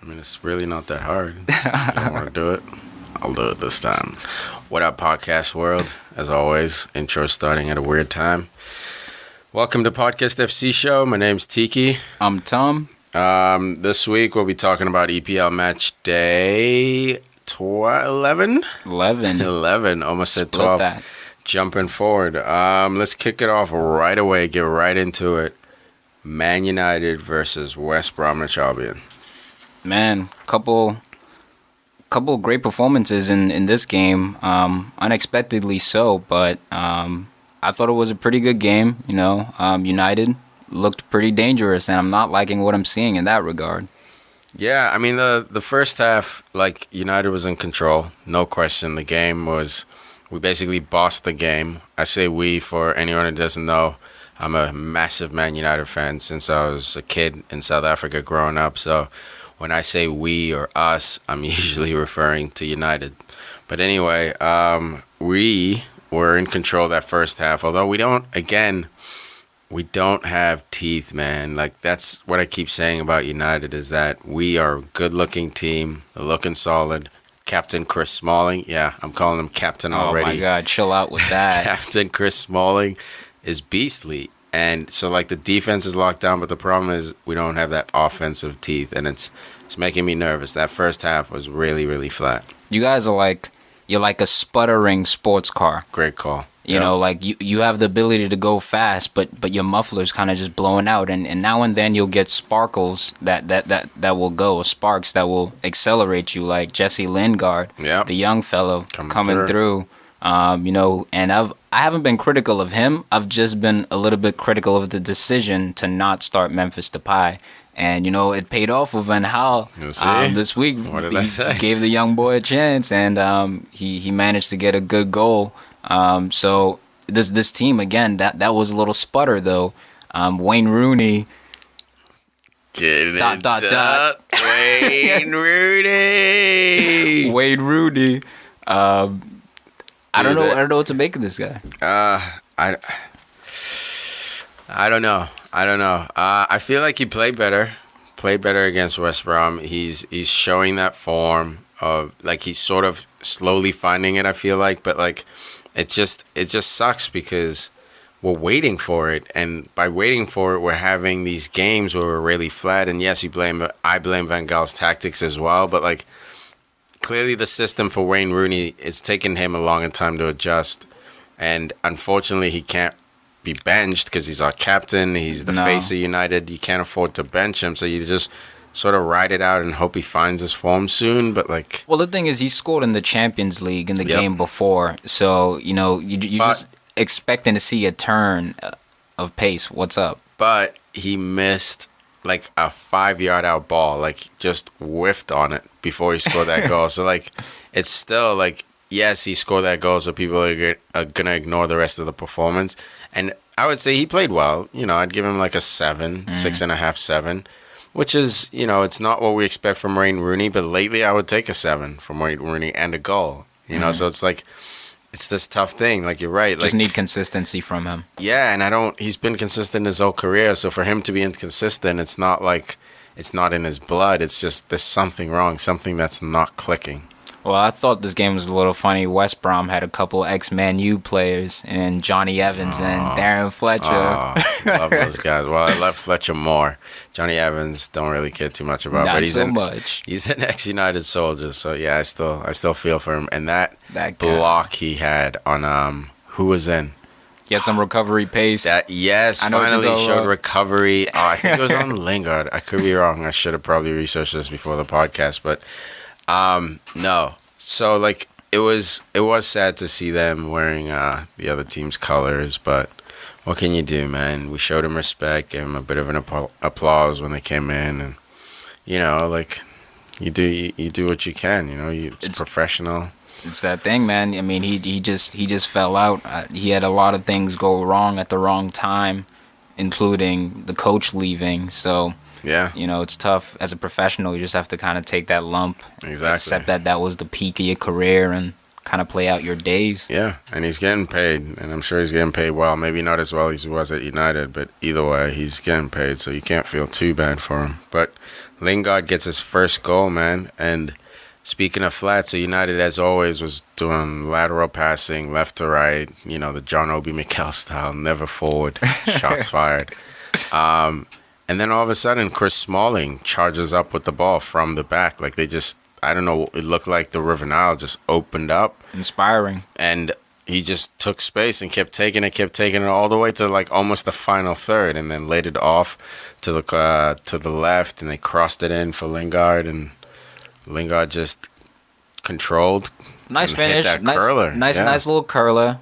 I mean, it's really not that hard. You don't want to do it? I'll do it this time. What up, podcast world? As always, intro starting at a weird time. Welcome to Podcast FC Show. My name's Tiki. I'm Tum. This week we'll be talking about EPL match day 11? 11. Almost said 12. That. Jumping forward. Let's kick it off right away. Get right into it. Man United versus West Bromwich Albion. Man, couple great performances in this game. Unexpectedly so, but I thought it was a pretty good game. United looked pretty dangerous, and I'm not liking what I'm seeing in that regard. Yeah, I mean, the first half, United was in control. No question. The game was... We basically bossed the game. I say we, for anyone who doesn't know, I'm a massive Man United fan since I was a kid in South Africa growing up. So when I say we or us, I'm usually referring to United. But anyway, we were in control that first half. Although we don't have teeth, man. That's what I keep saying about United, is that we are a good-looking team, looking solid. Captain Chris Smalling. Yeah, I'm calling him Captain already. Oh, my God. Chill out with that. Captain Chris Smalling is beastly. And so, the defense is locked down, but the problem is we don't have that offensive teeth, and it's making me nervous. That first half was really, really flat. You guys are you're like a sputtering sports car. Great call. You know, you have the ability to go fast, but your muffler's kind of just blowing out, and now and then you'll get sparkles that will go, sparks that will accelerate you, like Jesse Lingard, the young fellow coming through. And I haven't been critical of him. I've just been a little bit critical of the decision to not start Memphis Depay. And, it paid off with Van Gaal this week. What did I say? He gave the young boy a chance, and he managed to get a good goal. So this team, again, that was a little sputter, though. Wayne Rooney. Wayne Rooney. Wayne Rooney. I don't know what to make of this guy. I don't know. I feel like he played better against West Brom. He's showing that form of he's sort of slowly finding it, I feel like, but it just sucks because we're waiting for it, and by waiting for it, we're having these games where we're really flat. And yes, I blame Van Gaal's tactics as well, but clearly the system for Wayne Rooney, it's taken him a long time to adjust, and unfortunately he can't be benched because he's our captain. He's the face of United. You can't afford to bench him, so you just sort of ride it out and hope he finds his form soon. But well, the thing is, he scored in the Champions League in the game before, so you just expecting to see a turn of pace. What's up? But he missed a 5-yard out ball, just whiffed on it before he scored that goal. So it's still yes, he scored that goal, so people are gonna ignore the rest of the performance. And I would say he played well. I'd give him a 7, 6.5, 7, which is, it's not what we expect from Wayne Rooney, but lately I would take a 7 from Wayne Rooney and a goal. So it's it's this tough thing. You're right. Just need consistency from him. Yeah, and he's been consistent his whole career, so for him to be inconsistent, it's not it's not in his blood. It's just there's something wrong, something that's not clicking. Well, I thought this game was a little funny. West Brom had a couple ex-Man U players, and Johnny Evans and Darren Fletcher. Love those guys. Well, I love Fletcher more. Johnny Evans, don't really care too much about. Not but he's an ex-United soldier, so yeah, I still feel for him. And that block he had on who was in? He had some recovery pace. Finally showed recovery. I think it was on Lingard. I could be wrong. I should have probably researched this before the podcast, but. No. So it was sad to see them wearing the other team's colors, but what can you do, man? We showed them respect, gave them a bit of an applause when they came in, and you do what you can. It's professional. It's that thing, man. I mean, he just fell out. He had a lot of things go wrong at the wrong time, including the coach leaving. So. Yeah. It's tough. As a professional, you just have to kind of take that lump. Exactly. Accept that was the peak of your career and kind of play out your days. Yeah, and he's getting paid, and I'm sure he's getting paid well. Maybe not as well as he was at United, but either way, he's getting paid, so you can't feel too bad for him. But Lingard gets his first goal, man, and speaking of flat, so United, as always, was doing lateral passing, left to right, the John Obi Mikel style, never forward, shots fired. And then all of a sudden, Chris Smalling charges up with the ball from the back. Like they just, I don't know, it looked like the River Nile just opened up. Inspiring. And he just took space and kept taking it all the way to like almost the final third, and then laid it off to the left, and they crossed it in for Lingard, and Lingard just controlled. Nice finish. Hit that curler. Nice little curler.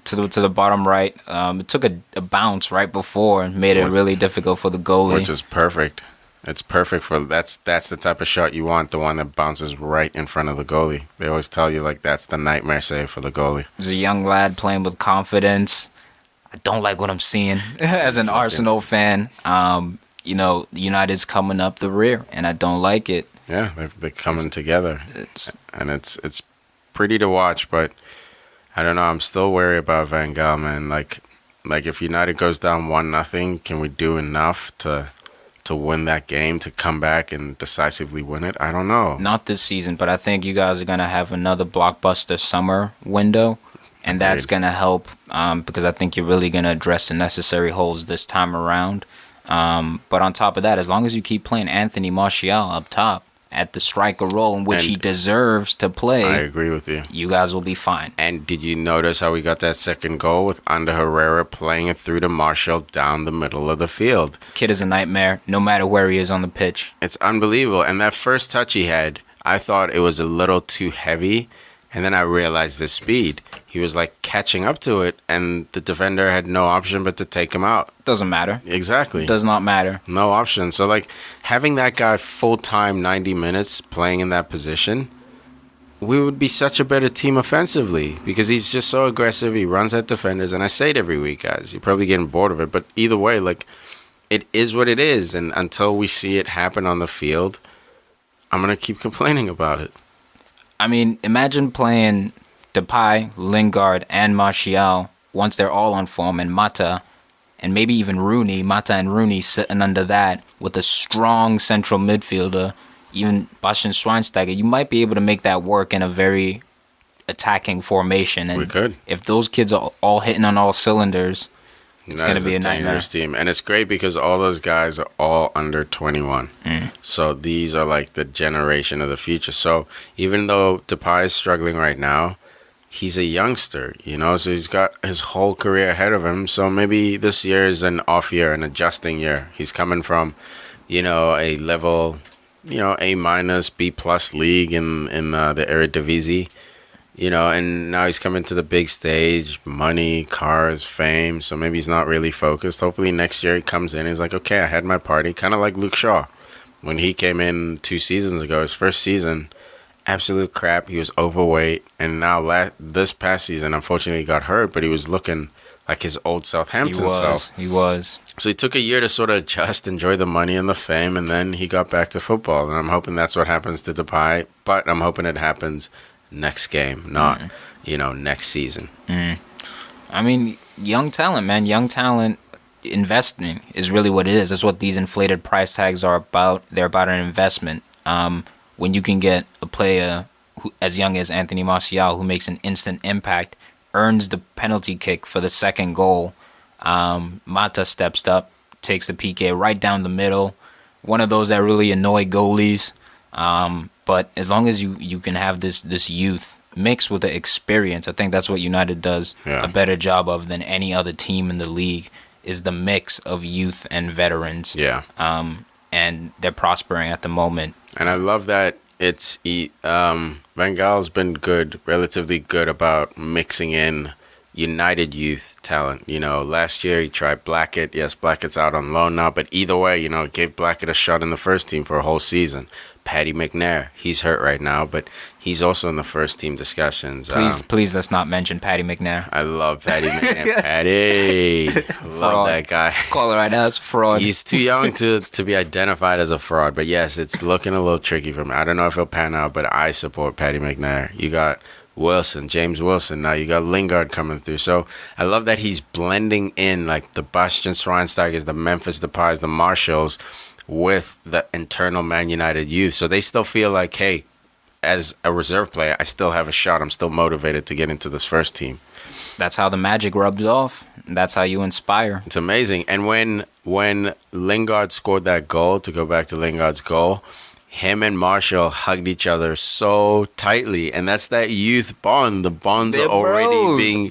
To the bottom right. It took a bounce right before and made it really difficult for the goalie. Which is perfect. It's perfect for that's the type of shot you want, the one that bounces right in front of the goalie. They always tell you like that's the nightmare save for the goalie. He's a young lad playing with confidence. I don't like what I'm seeing as an Arsenal fan. United's coming up the rear, and I don't like it. Yeah, they're coming together. It's pretty to watch, but I don't know. I'm still wary about Van Gaal, man. Like if United goes down 1-0, can we do enough to win that game, to come back and decisively win it? I don't know. Not this season, but I think you guys are going to have another blockbuster summer window, and that's going to help because I think you're really going to address the necessary holes this time around. But on top of that, as long as you keep playing Anthony Martial up top at the striker role in which he deserves to play, I agree with you. You guys will be fine. And did you notice how we got that second goal with Ander Herrera playing it through to Martial down the middle of the field? Kid is a nightmare, no matter where he is on the pitch. It's unbelievable. And that first touch he had, I thought it was a little too heavy. And then I realized the speed. He was like catching up to it, and the defender had no option but to take him out. Doesn't matter. Exactly. Does not matter. No option. So, like, having that guy full-time 90 minutes playing in that position, we would be such a better team offensively because he's just so aggressive. He runs at defenders, and I say it every week, guys. You're probably getting bored of it, but either way, like, it is what it is, and until we see it happen on the field, I'm going to keep complaining about it. I mean, imagine playing Depay, Lingard, and Martial once they're all on form, and Mata, and maybe even Mata and Rooney sitting under that with a strong central midfielder, even Bastian Schweinsteiger. You might be able to make that work in a very attacking formation. And we could. If those kids are all hitting on all cylinders, it's going to be a nightmare. Team. And it's great because all those guys are all under 21. So these are like the generation of the future. So even though Depay is struggling right now, he's a youngster, so he's got his whole career ahead of him. So maybe this year is an off year, an adjusting year. He's coming from, a level, A-, B+ league in the Eredivisie. And now he's coming to the big stage, money, cars, fame, so maybe he's not really focused. Hopefully next year he comes in, he's like, okay, I had my party, kind of like Luke Shaw. When he came in 2 seasons ago, his first season, absolute crap, he was overweight, and now this past season, unfortunately he got hurt, but he was looking like his old Southampton self. He was. So he took a year to sort of adjust, enjoy the money and the fame, and then he got back to football, and I'm hoping that's what happens to Depay, but I'm hoping it happens next game, not next season. I mean, young talent, man. Young talent investing is really what it is. That's what these inflated price tags are about. They're about an investment. When you can get a player who, as young as Anthony Martial, who makes an instant impact, earns the penalty kick for the second goal. Mata steps up, takes the PK right down the middle. One of those that really annoy goalies. But as long as you can have this youth mixed with the experience, I think that's what United does a better job of than any other team in the league, is the mix of youth and veterans. Yeah. And they're prospering at the moment. And I love that Van Gaal's been relatively good about mixing in, United youth talent. Last year he tried Blackett. Yes, Blackett's out on loan now, but either way, gave Blackett a shot in the first team for a whole season. Paddy McNair, he's hurt right now, but he's also in the first team discussions. Please let's not mention Paddy McNair. I love Paddy McNair. Paddy, love that guy. Call it right now, it's fraud. He's too young to be identified as a fraud, but yes, it's looking a little tricky for him. I don't know if he'll pan out, but I support Paddy McNair. You got James Wilson. Now you got Lingard coming through. So I love that he's blending in like the Bastian Schweinsteigers, the Memphis Depays, the Marshalls with the internal Man United youth. So they still feel like, hey, as a reserve player, I still have a shot. I'm still motivated to get into this first team. That's how the magic rubs off. That's how you inspire. It's amazing. And when Lingard scored that goal, to go back to Lingard's goal, him and Martial hugged each other so tightly, and that's that youth bond. The bonds They're are already bros.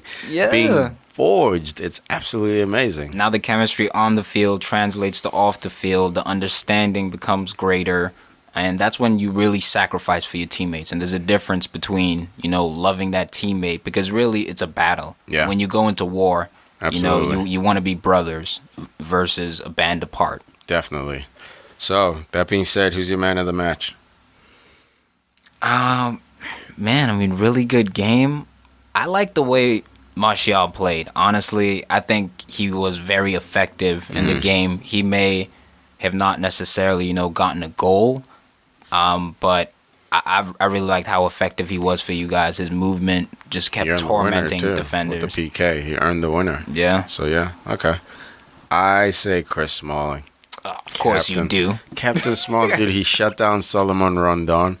being forged. It's absolutely amazing. Now the chemistry on the field translates to off the field. The understanding becomes greater, and that's when you really sacrifice for your teammates. And there's a difference between loving that teammate, because really it's a battle. Yeah. When you go into war, Absolutely. you want to be brothers versus a band apart. Definitely. So, that being said, who's your man of the match? Really good game. I like the way Martial played. Honestly, I think he was very effective in the game. He may have not necessarily, gotten a goal, but I really liked how effective he was for you guys. His movement just kept tormenting defenders. With the PK, he earned the winner. Yeah. So, yeah, okay. I say Chris Smalling. Of course you do. Captain Small, dude, he shut down Solomon Rondon.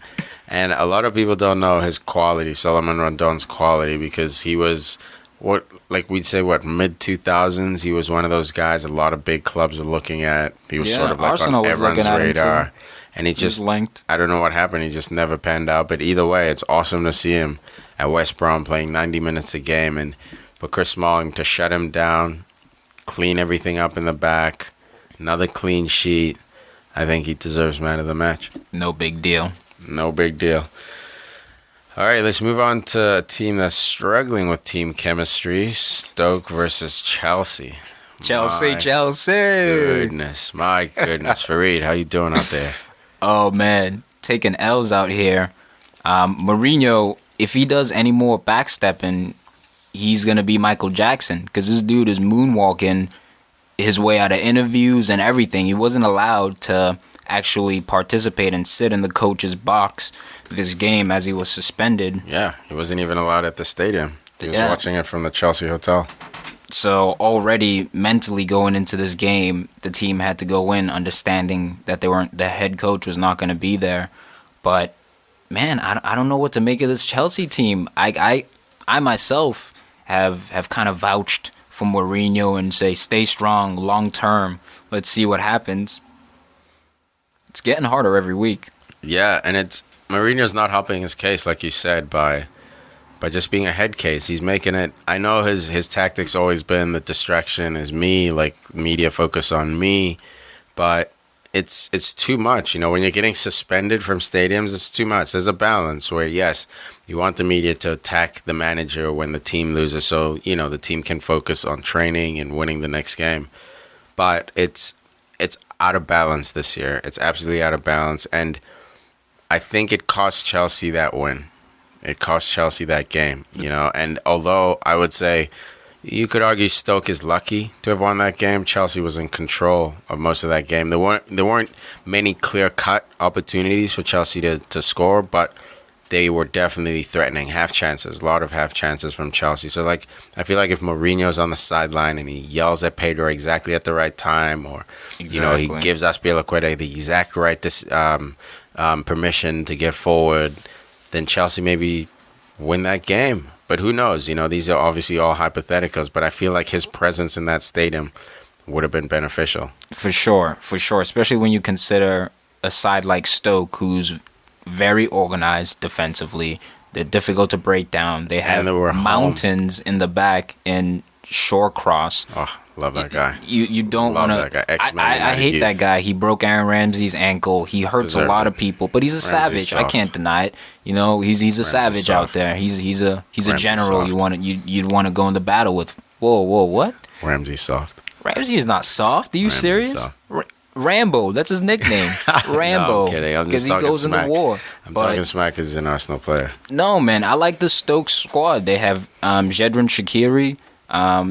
And a lot of people don't know his quality, Solomon Rondon's quality, because he was, mid-2000s. He was one of those guys a lot of big clubs were looking at. He was sort of like Arsenal on everyone's radar. And he just linked. I don't know what happened. He just never panned out. But either way, it's awesome to see him at West Brom playing 90 minutes a game. And for Chris Smalling to shut him down, clean everything up in the back, another clean sheet. I think he deserves man of the match. No big deal. No big deal. All right, let's move on to a team that's struggling with team chemistry. Stoke versus Chelsea. Chelsea. My goodness. Farid, how you doing out there? Oh, man. Taking L's out here. Mourinho, if he does any more backstepping, he's going to be Michael Jackson, because this dude is moonwalking his way out of interviews and everything. He wasn't allowed to actually participate and sit in the coach's box this game as he was suspended. Yeah, he wasn't even allowed at the stadium. He was watching it from the Chelsea hotel. So already mentally going into this game, the team had to go in understanding that the head coach was not going to be there. But man, I don't know what to make of this Chelsea team. I myself have kind of vouched for Mourinho and say stay strong long term. Let's see what happens. It's getting harder every week. Yeah, and Mourinho's not helping his case, like you said, by just being a head case. He's making it. I know his tactics always been the distraction is me, like media focus on me, but it's too much. When you're getting suspended from stadiums, it's too much. There's a balance where, yes, you want the media to attack the manager when the team loses, so the team can focus on training and winning the next game. But it's out of balance this year. It's absolutely out of balance, and I think it cost Chelsea that win. It cost Chelsea that game, And although I would say you could argue Stoke is lucky to have won that game, Chelsea was in control of most of that game. There weren't many clear-cut opportunities for Chelsea to score, but they were definitely threatening half chances, a lot of half chances from Chelsea. So, I feel like if Mourinho's on the sideline and he yells at Pedro exactly at the right time, or, he gives Azpilicueta the exact right permission to get forward, then Chelsea maybe win that game. But who knows? These are obviously all hypotheticals, but I feel like his presence in that stadium would have been beneficial. For sure. Especially when you consider a side like Stoke, who's very organized defensively. They're difficult to break down. They have mountains in the back, and short cross. Oh, love that guy. You don't want Love that to. guy. I hate that guy. He broke Aaron Ramsey's ankle. He hurts a lot of people, but he's a savage. Soft. I can't deny it. You know, he's a savage soft. out there. He's a general. Soft. You'd want to go into battle with. Whoa, what? Ramsey's soft. Ramsey is not soft. Are you Ramsey's serious? soft. Rambo, that's his nickname. Rambo. No, I'm kidding. I'm just talking goes smack. into war. I'm talking smack because he's an Arsenal player. No, man, I like the Stoke squad. They have Jedrin Shaqiri,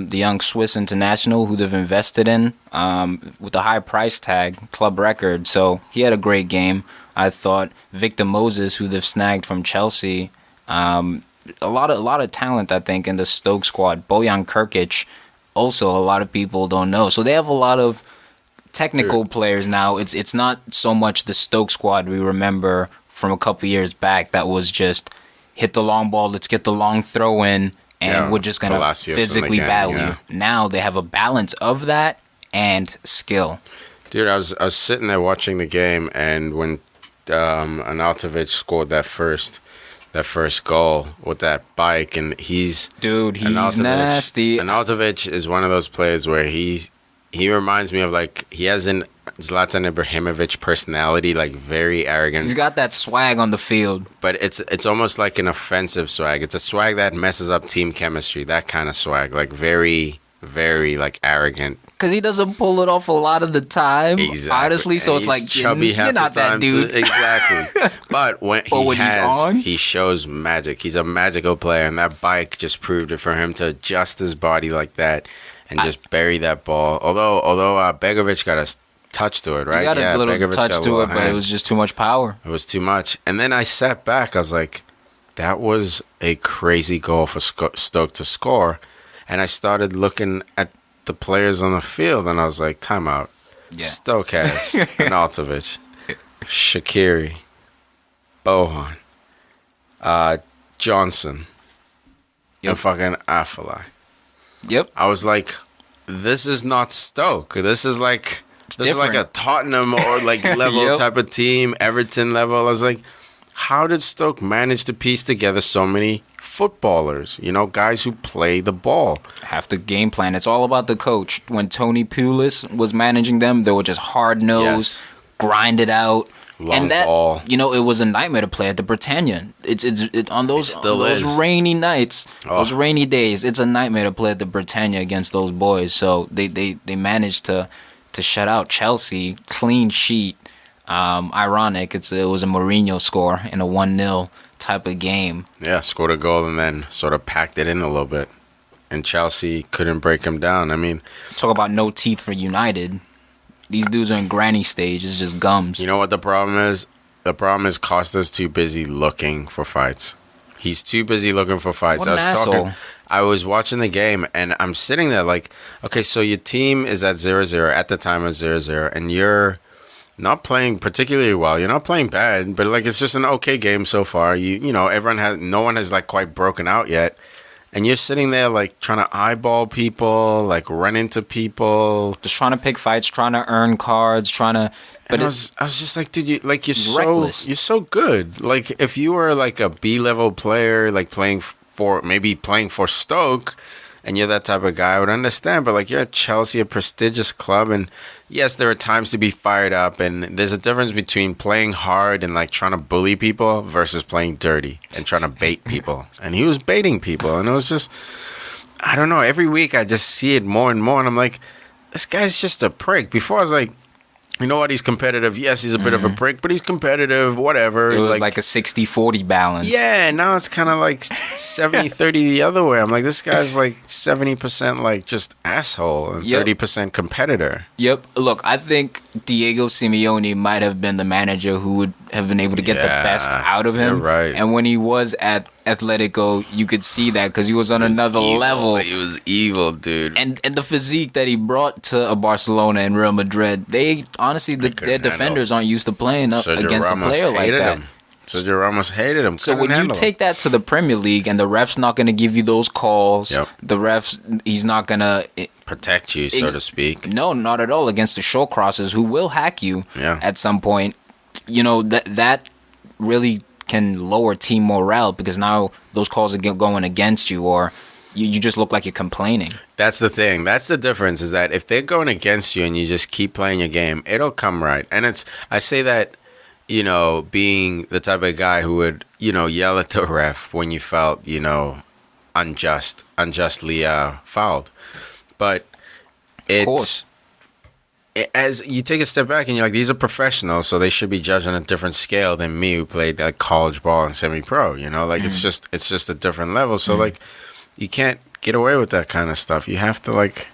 the young Swiss international who they've invested in with a high price tag, club record. So he had a great game. I thought Victor Moses, who they've snagged from Chelsea, a lot of talent, I think, in the Stoke squad. Bojan Krkic, also a lot of people don't know. So they have a lot of technical players now. It's not so much the Stoke squad we remember from a couple years back that was just hit the long ball, let's get the long throw in, and we're just gonna physically battle you. Now they have a balance of that and skill. Dude, I was sitting there watching the game, and when Arnautovic scored that first goal with that bike, and he's nasty. Arnautovic is one of those players where he reminds me of, like, he has an Zlatan Ibrahimovic personality, like very arrogant. He's got that swag on the field. But it's almost like an offensive swag. It's a swag that messes up team chemistry, that kind of swag. Like very, very, like, arrogant. Because he doesn't pull it off a lot of the time, exactly. Honestly. So it's like, chubby you're not that dude. Exactly. But when he's on, he shows magic. He's a magical player, and that bike just proved it for him to adjust his body like that and just bury that ball. Although Begovic got a touch to it, right? He got a little Begovic touch to it, but it was just too much power. It was too much. And then I sat back. I was like, that was a crazy goal for Stoke to score. And I started looking at the players on the field, and I was like, timeout. Yeah. Stoke has Arnautovic, Shaqiri, Bohan, Johnson, and fucking Afellay. Yep. I was like, this is not Stoke. This is like a Tottenham or like level type of team, Everton level. I was like, how did Stoke manage to piece together so many footballers? You know, guys who play the ball. Have to game plan. It's all about the coach. When Tony Pulis was managing them, they were just hard nosed, grind it out. Long ball. You know, it was a nightmare to play at the Britannia. It's on those rainy nights, those rainy days. It's a nightmare to play at the Britannia against those boys. So they managed to shut out Chelsea, clean sheet. Ironic. It was a Mourinho score in a 1-0 type of game. Yeah, scored a goal and then sort of packed it in a little bit. And Chelsea couldn't break him down. I mean, talk about no teeth for United. These dudes are in granny stage. It's just gums. You know what the problem is? The problem is Costa's too busy looking for fights. He's too busy looking for fights. What an asshole. I was watching the game, and I'm sitting there like, okay, so your team is at 0-0. At the time it was 0-0, and you're not playing particularly well. You're not playing bad, but like it's just an okay game so far. You know, no one has like quite broken out yet. And you're sitting there like trying to eyeball people, like run into people, just trying to pick fights, trying to earn cards, trying to. But I was just like, dude, you're reckless. you're so good. Like if you were like a B-level player, like playing for Stoke, and you're that type of guy, I would understand. But like you're at Chelsea, a prestigious club, and yes, there are times to be fired up, and there's a difference between playing hard and like trying to bully people versus playing dirty and trying to bait people. And he was baiting people, and it was just, I don't know. Every week I just see it more and more, and I'm like, this guy's just a prick. Before I was like, you know what? He's competitive. Yes, he's a bit of a prick, but he's competitive, whatever. It was like a 60-40 balance. Yeah, now it's kind of like 70-30 the other way. I'm like, this guy's like 70% like just asshole and 30% competitor. Yep. Look, I think Diego Simeone might have been the manager who would have been able to get the best out of him. You're right. And when he was at Atletico, you could see that because he was on another level. He was evil, dude. And the physique that he brought to Barcelona and Real Madrid, they honestly, their defenders aren't used to playing against a player like that. Sergio Ramos hated him. So when you take that to the Premier League and the ref's not going to give you those calls, the ref's, he's not going to protect you, so to speak. No, not at all, against the short crossers who will hack you at some point. You know, that really can lower team morale because now those calls are going against you, or You just look like you're complaining. That's the thing. That's the difference, is that if they're going against you and you just keep playing your game, it'll come right. And I say that, being the type of guy who would, yell at the ref when you felt, unjustly fouled. But as you take a step back and you're like, these are professionals, so they should be judged on a different scale than me, who played like college ball and semi-pro. It's just a different level. So like, you can't get away with that kind of stuff. You have to, like,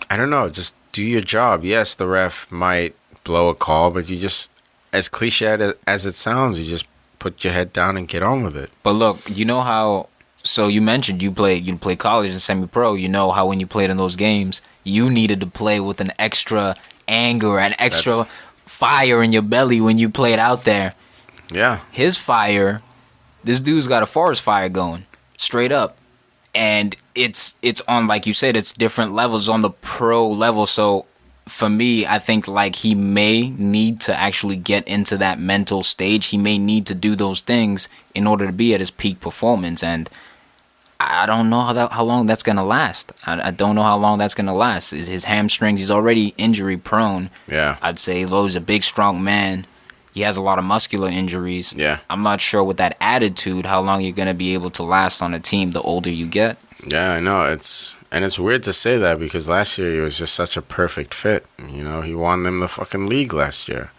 I don't know, just do your job. Yes, the ref might blow a call, but you just, as cliche as it sounds, you just put your head down and get on with it. But look, you know how. So you mentioned you play college and semi-pro. You know how when you played in those games, you needed to play with an extra anger and extra fire in your belly when you played out there. Yeah. His fire, this dude's got a forest fire going, straight up. And it's on, like you said, it's different levels on the pro level. So for me, I think like he may need to actually get into that mental stage. He may need to do those things in order to be at his peak performance. And I don't know how long that's going to last. I don't know how long that's going to last. His hamstrings, he's already injury prone. Yeah. I'd say, though he's a big, strong man. He has a lot of muscular injuries. Yeah. I'm not sure with that attitude how long you're going to be able to last on a team the older you get. Yeah, I know. It's weird to say that because last year he was just such a perfect fit. He won them the fucking league last year.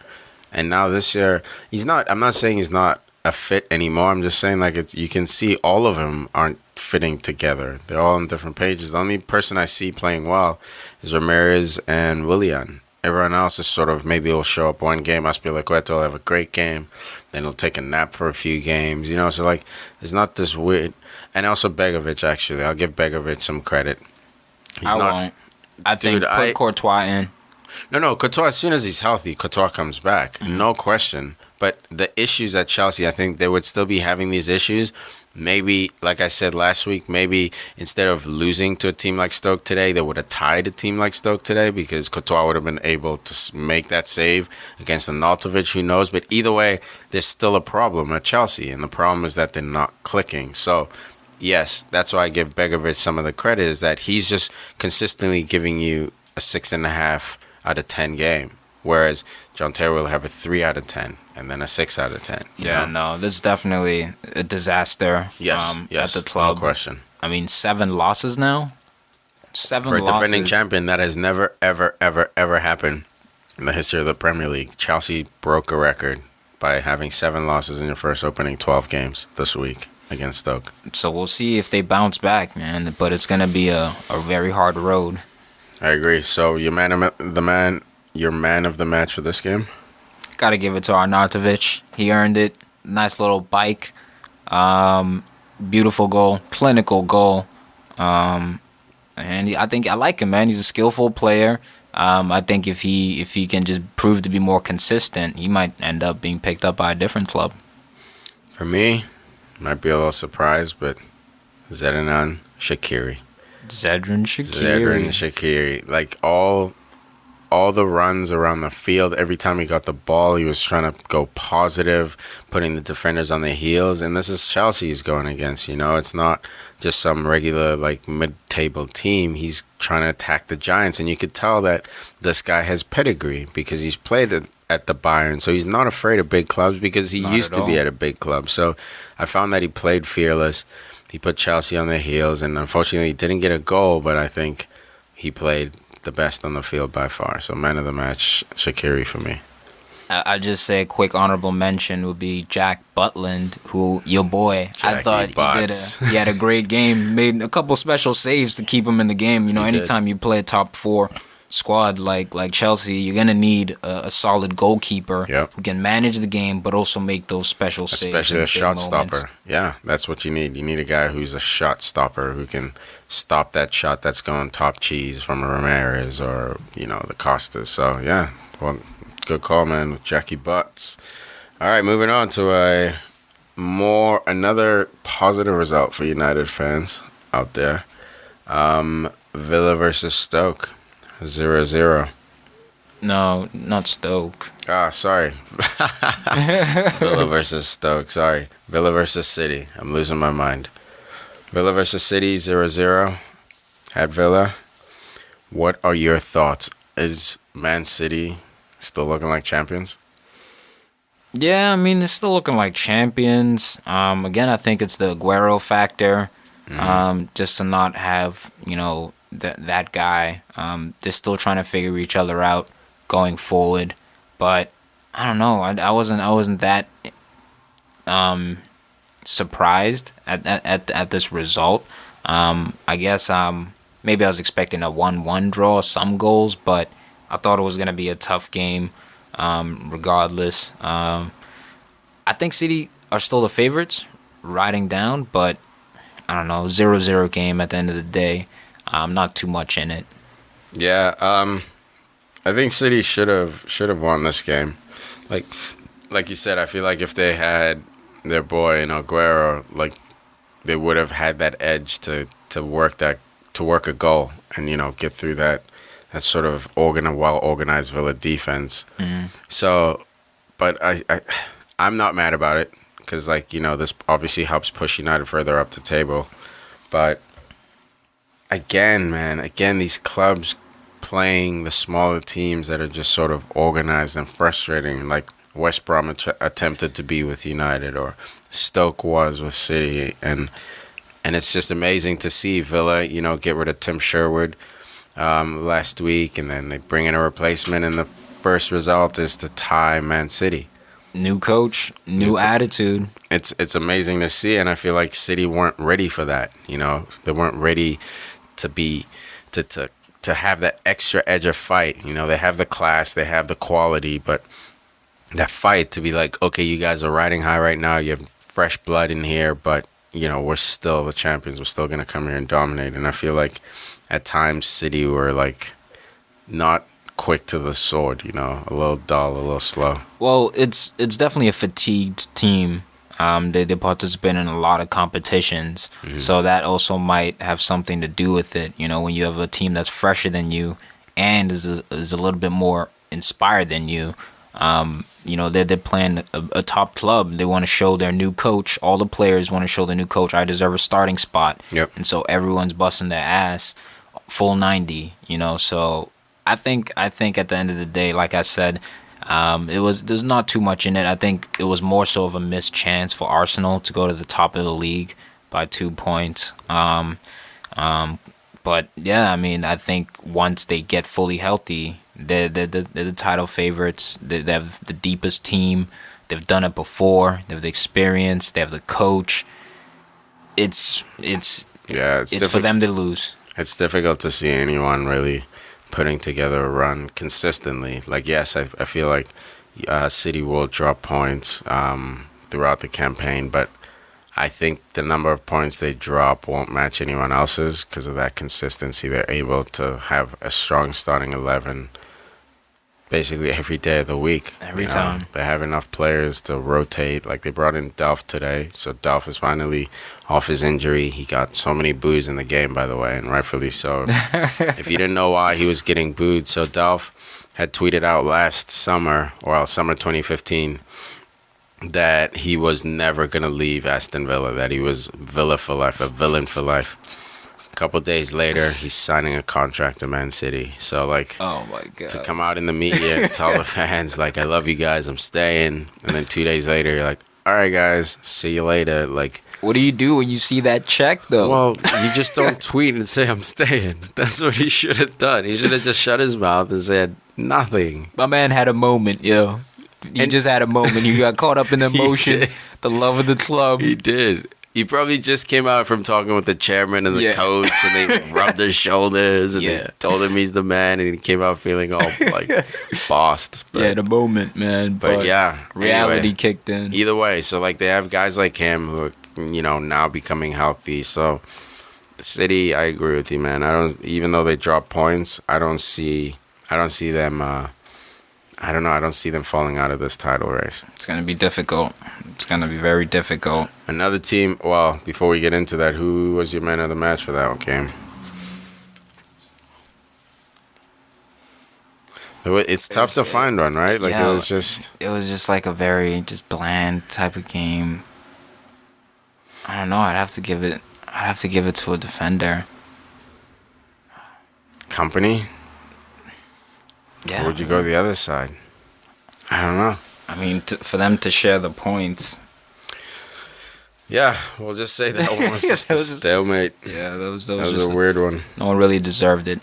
And now this year, I'm not saying he's not a fit anymore. I'm just saying, like, you can see all of them aren't fitting together. They're all on different pages. The only person I see playing well is Ramirez and Willian. Everyone else is sort of, maybe he'll show up one game, Aspilicueta will have a great game, then he'll take a nap for a few games, so like, it's not this weird. And also Begovic, actually. I'll give Begovic some credit. Won't. I think put Courtois in. No, Courtois, as soon as he's healthy, Courtois comes back. No question. But the issues at Chelsea, I think they would still be having these issues. Maybe, like I said last week, maybe instead of losing to a team like Stoke today, they would have tied a team like Stoke today because Courtois would have been able to make that save against Arnautovic, who knows. But either way, there's still a problem at Chelsea, and the problem is that they're not clicking. So, yes, that's why I give Begovic some of the credit, is that he's just consistently giving you a 6.5 out of 10 game. Whereas John Terry will have a 3 out of 10 and then a 6 out of 10. No, this is definitely a disaster. Yes, at the club. No question. I mean, 7 losses now. 7 losses. For a defending champion, that has never, ever, ever, ever happened in the history of the Premier League. Chelsea broke a record by having 7 losses in your first opening 12 games this week against Stoke. So we'll see if they bounce back, man. But it's going to be a very hard road. I agree. So your man of the match for this game? Got to give it to Arnautovic. He earned it. Nice little bike. Beautiful goal. Clinical goal. And I think I like him, man. He's a skillful player. I think if he can just prove to be more consistent, he might end up being picked up by a different club. For me, might be a little surprised, but Xherdan Shaqiri. Xherdan Shaqiri. Like all the runs around the field, every time he got the ball, he was trying to go positive, putting the defenders on their heels. And this is Chelsea he's going against, It's not just some regular, like, mid-table team. He's trying to attack the Giants. And you could tell that this guy has pedigree because he's played at the Bayern. So he's not afraid of big clubs because he used to be at a big club. So I found that he played fearless. He put Chelsea on their heels. And unfortunately, he didn't get a goal, but I think he played the best on the field by far. So man of the match, Shaqiri for me. I'd just say a quick honorable mention would be Jack Butland, who, your boy, I thought he had a great game, made a couple special saves to keep him in the game. Anytime you play a top 4 squad like Chelsea, you're going to need a solid goalkeeper who can manage the game but also make those special saves. Especially a shot stopper. Yeah, that's what you need. You need a guy who's a shot stopper who can stop that shot that's going top cheese from a Ramirez or, the Costas. So, yeah, well, good call, man, with Jackie Butts. All right, moving on to another positive result for United fans out there. Villa versus Stoke. 0-0. No, not Stoke. Sorry. Villa versus Stoke. Sorry. Villa versus City. I'm losing my mind. Villa versus City 0-0 at Villa. What are your thoughts? Is Man City still looking like champions? Yeah, I mean, they're still looking like champions. Again, I think it's the Aguero factor. Just to not have, that guy. They're still trying to figure each other out going forward. But I don't know. I wasn't that surprised at this result. I guess maybe I was expecting a 1-1 draw, some goals, but I thought it was gonna be a tough game. Regardless, I think City are still the favorites, riding down, but I don't know, 0-0 game at the end of the day. Not too much in it. Yeah, I think City should have won this game. Like you said, I feel like if they had their boy in Aguero, like they would have had that edge to work a goal and get through that sort of well organized Villa defense. So, but I'm not mad about it because this obviously helps push United further up the table. But again, these clubs playing the smaller teams that are just sort of organized and frustrating, like West Bromwich attempted to be with United, or Stoke was with City, and it's just amazing to see Villa, get rid of Tim Sherwood last week, and then they bring in a replacement, and the first result is to tie Man City. New coach, new attitude. It's amazing to see, and I feel like City weren't ready for that. They weren't ready to have that extra edge of fight. They have the class, they have the quality, but that fight to be like, okay, you guys are riding high right now. You have fresh blood in here, but we're still the champions. We're still gonna come here and dominate. And I feel like at times City were like not quick to the sword. A little dull, a little slow. Well, it's definitely a fatigued team. They participate in a lot of competitions, so that also might have something to do with it. When you have a team that's fresher than you and is a little bit more inspired than you. They're playing a top club. They want to show their new coach. All the players want to show the new coach, I deserve a starting spot. Yep. And so everyone's busting their ass full 90. So I think at the end of the day, like I said, there's not too much in it. I think it was more so of a missed chance for Arsenal to go to the top of the league by 2 points. But yeah, I mean, I think once they get fully healthy, they're the title favorites. They have the deepest team. They've done it before. They have the experience. They have the coach. It's for them to lose. It's difficult to see anyone really putting together a run consistently. Yes, I feel like City will drop points throughout the campaign, but I think the number of points they drop won't match anyone else's because of that consistency. They're able to have a strong starting 11 basically every day of the week. Every time. They have enough players to rotate. Like they brought in Delph today, so Delph is finally off his injury. He got so many boos in the game, by the way, and rightfully so. If you didn't know why he was getting booed, so Delph had tweeted out last summer, summer 2015, that he was never going to leave Aston Villa, that he was Villa for life, a villain for life. A couple days later, he's signing a contract to Man City. So, oh my God. To come out in the media and tell the fans, I love you guys, I'm staying. And then 2 days later, you're like, all right, guys, see you later. What do you do when you see that check, though? Well, you just don't tweet and say, I'm staying. That's what he should have done. He should have just shut his mouth and said nothing. My man had a moment, yo. He just had a moment. He got caught up in the emotion, the love of the club. He did. He probably just came out from talking with the chairman and the coach, and they rubbed their shoulders, and they told him he's the man, and he came out feeling all bossed. But, the moment, man. But yeah, reality kicked in. Either way, so they have guys like him who are now becoming healthy. So the City, I agree with you, man. Even though they drop points, I don't see them. I don't see them falling out of this title race. It's going to be difficult. It's going to be very difficult. Another team, well, before we get into that, who was your man of the match for that game? It's tough to find one, right? It was just a very bland type of game. I don't know. I'd have to give it I'd have to give it to a defender. Company? Yeah. Or would you go the other side? I don't know. I mean, for them to share the points. Yeah, we'll just say that one was just a stalemate. Yeah, that was a weird one. No one really deserved it.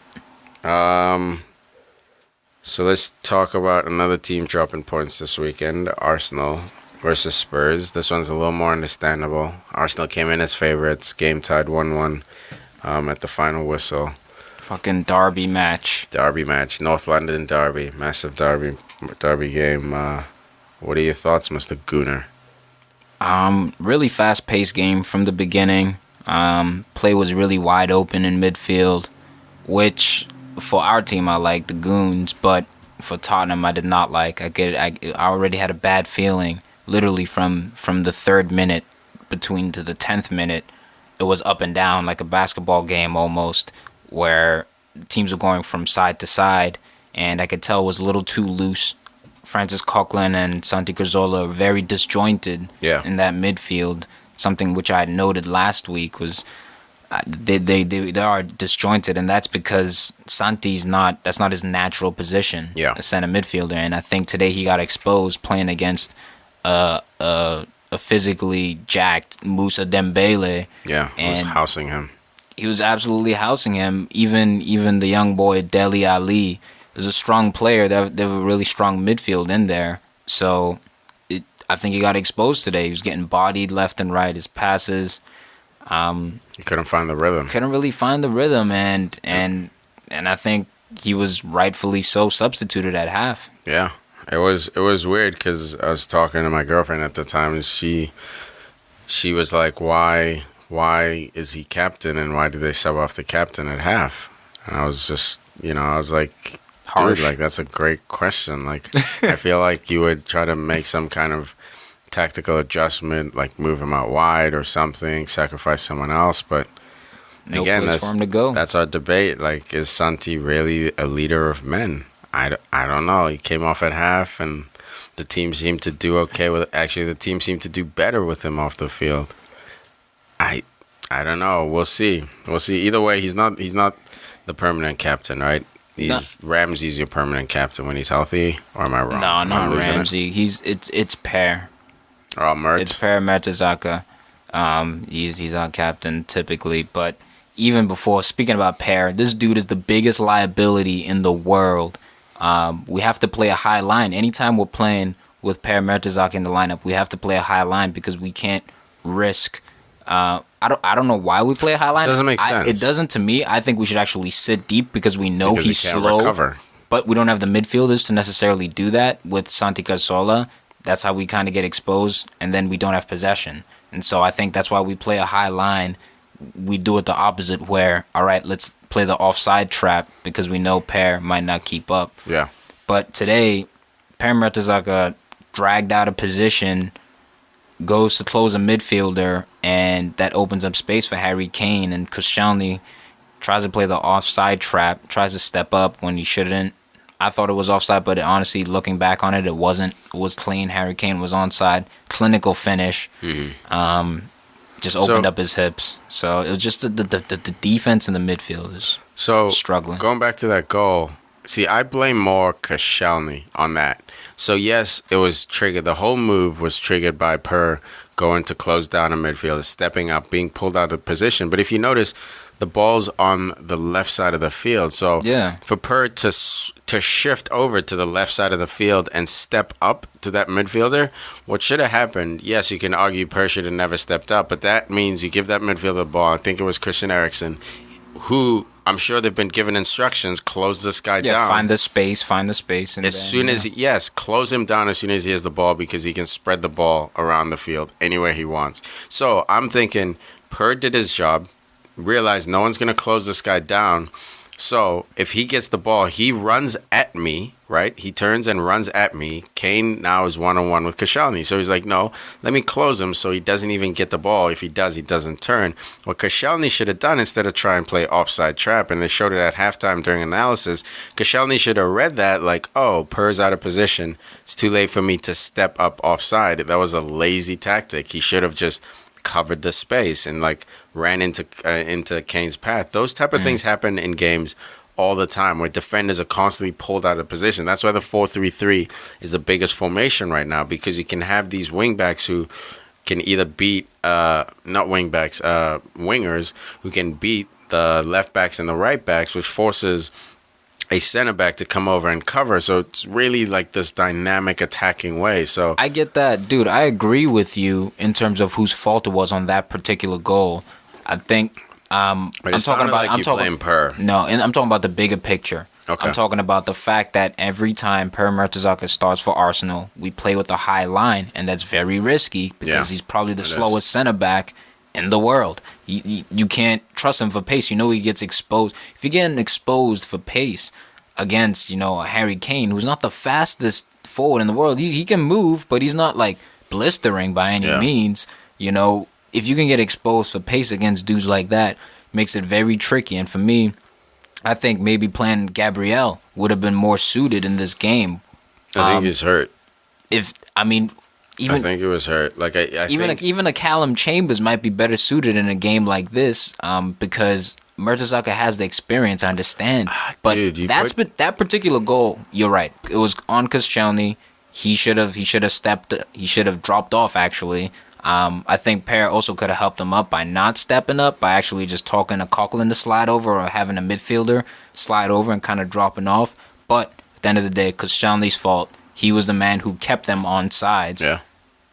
So let's talk about another team dropping points this weekend. Arsenal versus Spurs. This one's a little more understandable. Arsenal came in as favorites. Game tied 1-1 at the final whistle. Fucking derby match. North London derby. Massive derby game. What are your thoughts, Mr. Gooner? Really fast-paced game from the beginning. Play was really wide open in midfield, which for our team I like, the Goons, but for Tottenham I did not like. I already had a bad feeling. Literally from the 3rd minute between to the 10th minute, it was up and down like a basketball game almost, where teams were going from side to side, and I could tell it was a little too loose. Francis Coquelin and Santi Cazorla are very disjointed in that midfield. Something which I had noted last week was they are disjointed, and that's because that's not his natural position, a center midfielder. And I think today he got exposed playing against a physically jacked Moussa Dembele. Yeah, he was housing him. He was absolutely housing him. Even the young boy Dele Ali is a strong player. They have a really strong midfield in there. So I think he got exposed today. He was getting bodied left and right. His passes. He couldn't find the rhythm. Couldn't really find the rhythm, and I think he was rightfully so substituted at half. Yeah, it was weird because I was talking to my girlfriend at the time, and she was like, "Why is he captain, and why did they sub off the captain at half?" And I was just, I was like, harsh. Dude, like, that's a great question. Like, I feel like you would try to make some kind of tactical adjustment, like move him out wide or something, sacrifice someone else. But no again, place for him to go. That's our debate. Like, is Santi really a leader of men? I don't know. He came off at half, and the team seemed to do okay with. Actually, the team seemed to do better with him off the field. I don't know. We'll see. Either way, he's not the permanent captain, right? Ramsey's your permanent captain when he's healthy, or am I wrong? No, not Ramsey. It's Per. Oh, Mert. It's Per Mertesacker. He's our captain typically, but even before, speaking about Per, this dude is the biggest liability in the world. We have to play a high line. Anytime we're playing with Per Mertesacker in the lineup, we have to play a high line because we can't risk. I don't know why we play a high line. It doesn't make sense. It doesn't to me. I think we should actually sit deep because we know he's slow. Recover. But we don't have the midfielders to necessarily do that with Santi Cazorla. That's how we kind of get exposed, and then we don't have possession. And so I think that's why we play a high line. We do it the opposite where, all right, let's play the offside trap because we know Per might not keep up. Yeah. But today, Per Mertesacker dragged out of position, goes to close a midfielder, and that opens up space for Harry Kane, and Koscielny tries to play the offside trap, tries to step up when he shouldn't. I thought it was offside, but honestly, looking back on it, it wasn't. It was clean. Harry Kane was onside. Clinical finish. Mm-hmm. Just opened up his hips. So it was just the defense and the midfield is struggling. Going back to that goal, see, I blame more Koscielny on that. So yes, it was triggered. The whole move was triggered by Per going to close down a midfielder, stepping up, being pulled out of position. But if you notice, the ball's on the left side of the field. So for Per to shift over to the left side of the field and step up to that midfielder, what should have happened, yes, you can argue Per should have never stepped up, but that means you give that midfielder the ball. I think it was Christian Eriksen, who I'm sure they've been given instructions, close this guy down. Find the space. Close him down as soon as he has the ball because he can spread the ball around the field anywhere he wants. So I'm thinking Per did his job, realized no one's going to close this guy down. So if he gets the ball, he runs at me, right? He turns and runs at me. Kane now is one-on-one with Koscielny. So he's like, no, let me close him so he doesn't even get the ball. If he does, he doesn't turn. What Koscielny should have done instead of try and play offside trap, and they showed it at halftime during analysis, Koscielny should have read that like, oh, Per's out of position. It's too late for me to step up offside. That was a lazy tactic. He should have just covered the space and like ran into Kane's path. Those type of things happen in games all the time where defenders are constantly pulled out of position. That's why the 4-3-3 is the biggest formation right now, because you can have these wingbacks who can either beat not wingbacks, wingers who can beat the left backs and the right backs, which forces a center back to come over and cover. So it's really like this dynamic attacking way. So I get that, dude. I agree with you in terms of whose fault it was on that particular goal. I think I'm talking about. I'm talking Per. No, and I'm talking about the bigger picture. Okay. I'm talking about the fact that every time Per Mertesacker starts for Arsenal, we play with a high line, and that's very risky because he's probably the slowest center back in the world. You can't trust him for pace. You know he gets exposed. If you're getting exposed for pace against, Harry Kane, who's not the fastest forward in the world, he can move, but he's not like blistering by any means. If you can get exposed for pace against dudes like that, makes it very tricky. And for me, I think maybe playing Gabriel would have been more suited in this game. I think he's hurt. I think it was hurt. Like I think even a Callum Chambers might be better suited in a game like this, because Mertesacker has the experience. I understand, but that particular goal, you're right. It was on Koscielny. He should have dropped off. Actually, I think Per also could have helped him up by not stepping up, by actually just talking to Coughlin to slide over, or having a midfielder slide over and kind of dropping off. But at the end of the day, Koscielny's fault. He was the man who kept them on sides. Yeah.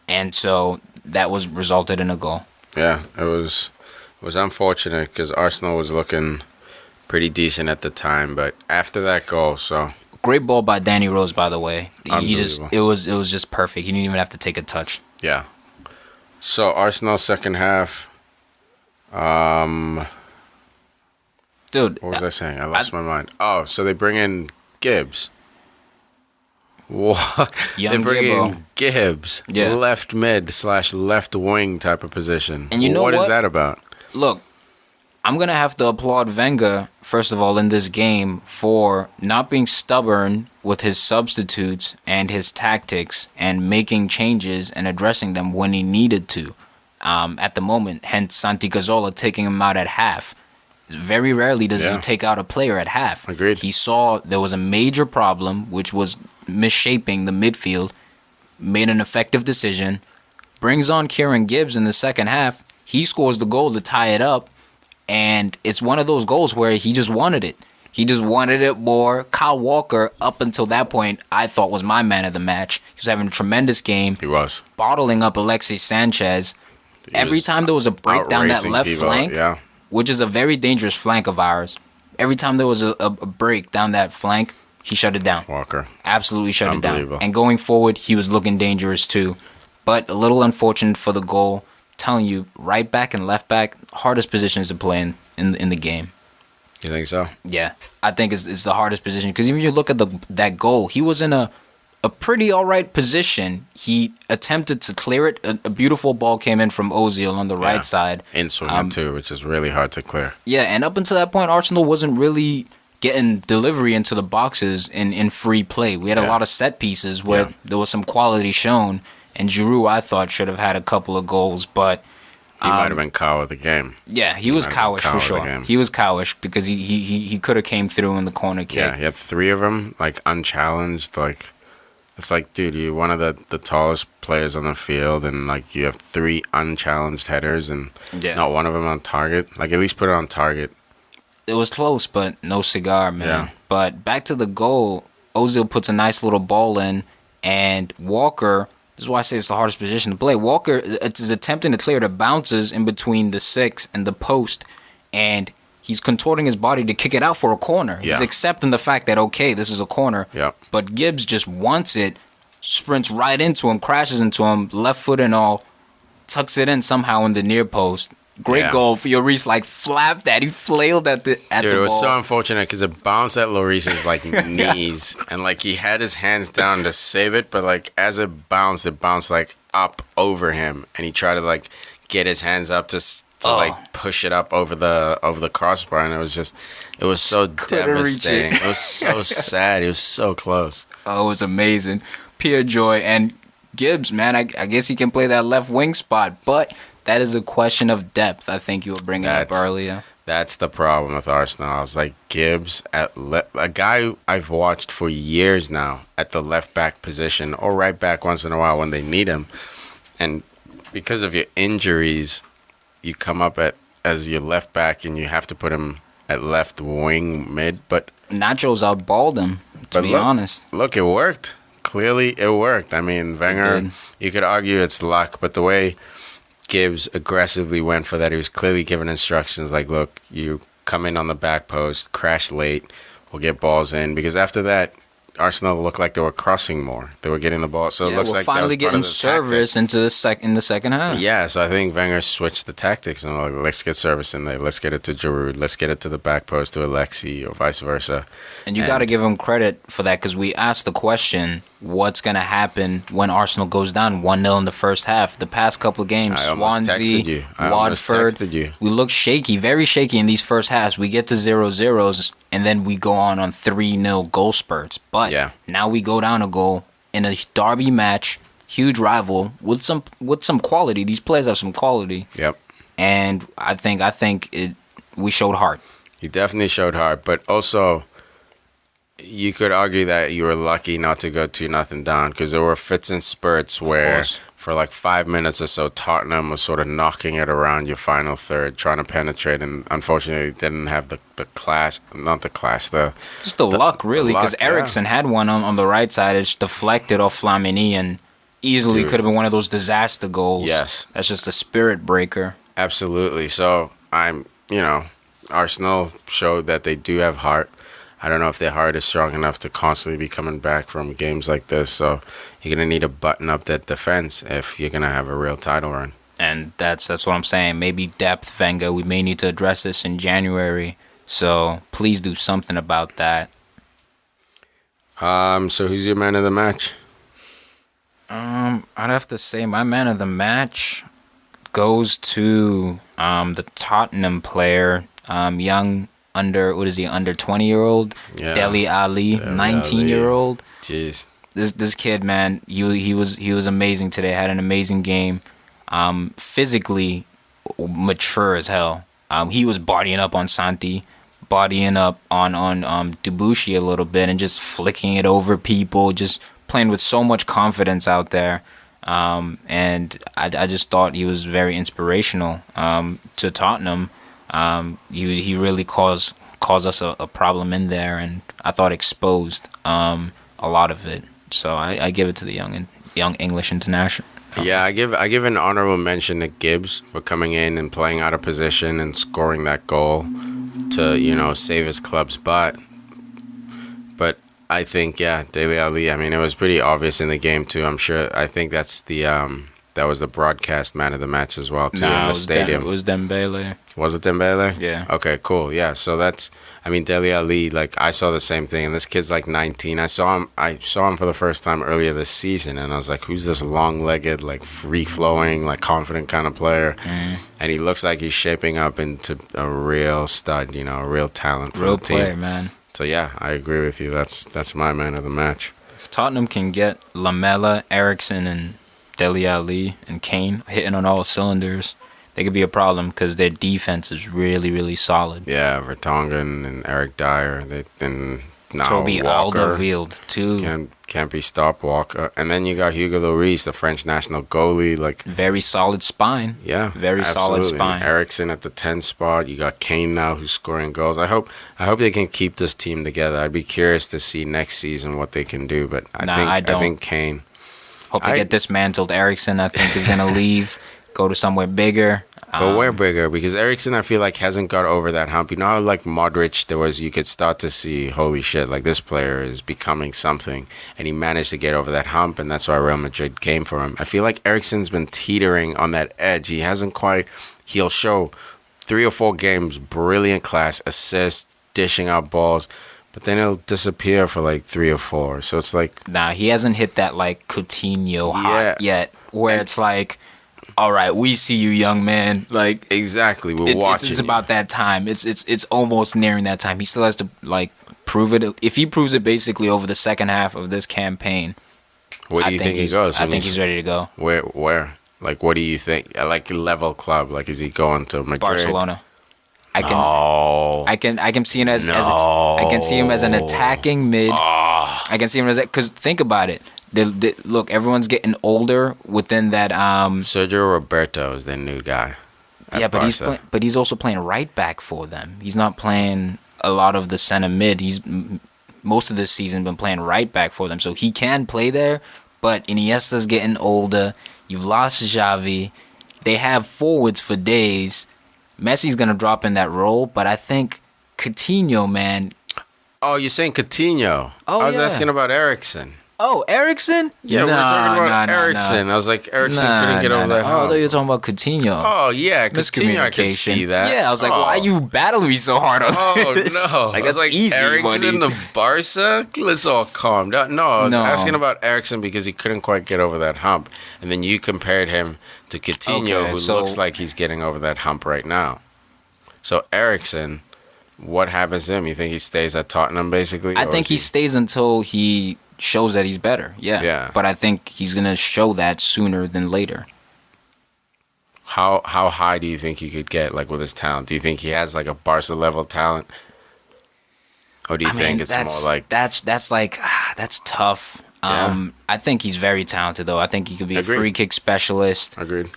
And so that resulted in a goal. Yeah, it was unfortunate because Arsenal was looking pretty decent at the time, but after that goal, so great ball by Danny Rose, by the way. Unbelievable. It was just perfect. He didn't even have to take a touch. Yeah. So Arsenal second half. Dude, what was I saying? I lost my mind. Oh, so they bring in Gibbs. What? They bring in Gibbs, left mid / left wing type of position. And you know what is that about? Look, I'm going to have to applaud Wenger, first of all, in this game for not being stubborn with his substitutes and his tactics and making changes and addressing them when he needed to at the moment. Hence, Santi Cazorla taking him out at half. Very rarely does he take out a player at half. Agreed. He saw there was a major problem, which was misshaping the midfield, made an effective decision, brings on Kieran Gibbs in the second half. He scores the goal to tie it up, and it's one of those goals where he just wanted it. He just wanted it more. Kyle Walker, up until that point, I thought was my man of the match. He was having a tremendous game. He was. Bottling up Alexis Sanchez. Every time there was a break down that left flank, which is a very dangerous flank of ours, every time there was a break down that flank, he shut it down. Walker. Absolutely shut it down. And going forward, he was looking dangerous too. But a little unfortunate for the goal. Telling you, right back and left back, hardest positions to play in the game. You think so? Yeah. I think it's the hardest position. Because even if you look at that goal, he was in a pretty all right position. He attempted to clear it. A beautiful ball came in from Ozil on the right side. In swinging too, which is really hard to clear. Yeah, and up until that point, Arsenal wasn't really getting delivery into the boxes in free play. We had a lot of set pieces where there was some quality shown, and Giroud, I thought, should have had a couple of goals, but he might have been cow of the game. Yeah, he was cowish for sure. He was cowish because he could have came through in the corner kick. Yeah, he had 3 of them, like, unchallenged. Like, it's like, dude, you're one of the tallest players on the field, and, like, you have 3 unchallenged headers, and not one of them on target. Like, at least put it on target. It was close, but no cigar, man. Yeah. But back to the goal, Ozil puts a nice little ball in, and Walker, this is why I say it's the hardest position to play. Walker is attempting to clear the bounces in between the 6 and the post, and he's contorting his body to kick it out for a corner. Yeah. He's accepting the fact that, okay, this is a corner. Yeah. But Gibbs just wants it, sprints right into him, crashes into him, left foot and all, tucks it in somehow in the near post. Great goal for Lloris, like, flapped that. He flailed at the ball. Dude, it was so unfortunate because it bounced at Lloris's, like, knees. And, like, he had his hands down to save it. But, like, as it bounced, like, up over him. And he tried to, like, get his hands up to like, push it up over the crossbar. And it was so devastating. It was so sad. It was so close. Oh, it was amazing. Pure joy. And Gibbs, man, I guess he can play that left wing spot. But That is a question of depth. I think you were bringing up earlier. That's the problem with Arsenal. I was like, Gibbs, a guy I've watched for years now at the left back position or right back once in a while when they need him. And because of your injuries, you come up as your left back and you have to put him at left wing mid. But Nacho's outballed him, to be honest. Look, it worked. Clearly, it worked. I mean, Wenger, you could argue it's luck, but the way Gibbs aggressively went for that, he was clearly given instructions like, look, you come in on the back post, crash late, we'll get balls in. Because after that, Arsenal looked like they were crossing more. They were getting the ball. So it looks like finally getting service into in the second half. Yeah, so I think Wenger switched the tactics and like, let's get service in there. Let's get it to Giroud. Let's get it to the back post to Alexi or vice versa. And you got to give him credit for that because we asked the question, what's going to happen when Arsenal goes down 1-0 in the first half? The past couple of games, Swansea, Watford, we look shaky, very shaky in these first halves. We get to 0-0s, and then we go on 3-0 goal spurts. But now we go down a goal in a derby match, huge rival with some quality. These players have some quality. Yep. And I think we showed heart. You definitely showed heart, but also you could argue that you were lucky not to go 2-0 down because there were fits and spurts where for like 5 minutes or so Tottenham was sort of knocking it around your final third, trying to penetrate, and unfortunately didn't have the luck really, because Eriksen had one on the right side. It's deflected off Flamini and easily could have been one of those disaster goals. Yes, that's just a spirit breaker. Absolutely. So Arsenal showed that they do have heart. I don't know if their heart is strong enough to constantly be coming back from games like this. So you're going to need to button up that defense if you're going to have a real title run. And that's what I'm saying. Maybe depth, Wenger. We may need to address this in January. So please do something about that. So who's your man of the match? I'd have to say my man of the match goes to the Tottenham player, young under 20-year-old Dele Alli, 19-year-old. Jeez, this kid, man, he was amazing today. Had an amazing game. Physically mature as hell. He was bodying up on Santi, bodying up on Debussy a little bit, and just flicking it over people, just playing with so much confidence out there. And I just thought he was very inspirational to Tottenham. He really caused us a problem in there, and I thought exposed a lot of it. So I give it to the young English international. Yeah, I give an honorable mention to Gibbs for coming in and playing out of position and scoring that goal to save his club's butt. But I think Dele Alli. I mean, it was pretty obvious in the game too. I think that's that was the broadcast man of the match as well too in the stadium. It was Dembele. Was it Dembele? Yeah. Okay, cool. Yeah, so Dele Alli, like I saw the same thing, and this kid's like 19. I saw him for the first time earlier this season, and I was like, who's this long-legged, like free-flowing, like confident kind of player? And he looks like he's shaping up into a real stud, a real talent for the team. Real player, man. So yeah, I agree with you. That's my man of the match. If Tottenham can get Lamela, Eriksen, and Dele Alli and Kane hitting on all cylinders, they could be a problem because their defense is really, really solid. Yeah, Vertonghen and Eric Dyer, now Toby Walker Alderweireld too. Can't be stopped. Walker, and then you got Hugo Lloris, the French national goalie, like very solid spine. Yeah, very absolutely. solid spine. Eriksen at the 10 spot. You got Kane now who's scoring goals. I hope they can keep this team together. I'd be curious to see next season what they can do, but I think Kane. Hope they get dismantled. Eriksen, I think, is going to leave, go to somewhere bigger. But where bigger? Because Eriksen, I feel like, hasn't got over that hump. You know how, like, Modric, you could start to see, holy shit, like, this player is becoming something. And he managed to get over that hump, and that's why Real Madrid came for him. I feel like Eriksen's been teetering on that edge. He hasn't quite... He'll show 3 or 4 games, brilliant class, assists, dishing out balls... But then it'll disappear for like 3 or 4. So it's like... Nah, he hasn't hit that like Coutinho hot yet. Where it's like, all right, we see you, young man. Like exactly, we're watching. It's about that time. It's almost nearing that time. He still has to like prove it. If he proves it basically over the second half of this campaign... Where do you think he goes? I think he's ready to go. Where? Like, what do you think? Like, level club. Like, is he going to Madrid? Barcelona. No. I can see him as I can see him as an attacking mid. I can see him as because think about it. Look, everyone's getting older within that. Sergio Roberto is the new guy. Yeah, but he's also playing right back for them. He's not playing a lot of the center mid. He's most of this season been playing right back for them, so he can play there. But Iniesta's getting older. You've lost Xavi. They have forwards for days. Messi's gonna drop in that role, but I think Coutinho, man. Oh, you're saying Coutinho? Oh, I was yeah. asking about Eriksen. Oh, Eriksen? Yeah, we're talking about Eriksen. I was like, Eriksen couldn't get over that Oh, I hump. thought you were talking about Coutinho. Oh, yeah, Coutinho, I can see that. Yeah, I was like, why you battling me so hard on this? Oh, no. Like, I was that's like, easy Eriksen money. to Barca? Let's all calm down. No, I was No. asking about Eriksen because he couldn't quite get over that hump. And then you compared him to Coutinho, Okay, who so- looks like he's getting over that hump right now. So, Eriksen, what happens to him? You think he stays at Tottenham, basically? I or think is he stays until he shows that he's better. Yeah. But I think he's going to show that sooner than later. How high do you think he could get, like, with his talent? Do you think he has, like, a Barca-level talent? Or do you think it's more like... That's tough. Yeah. I think he's very talented, though. I think he could be Agreed. a free kick specialist. Agreed.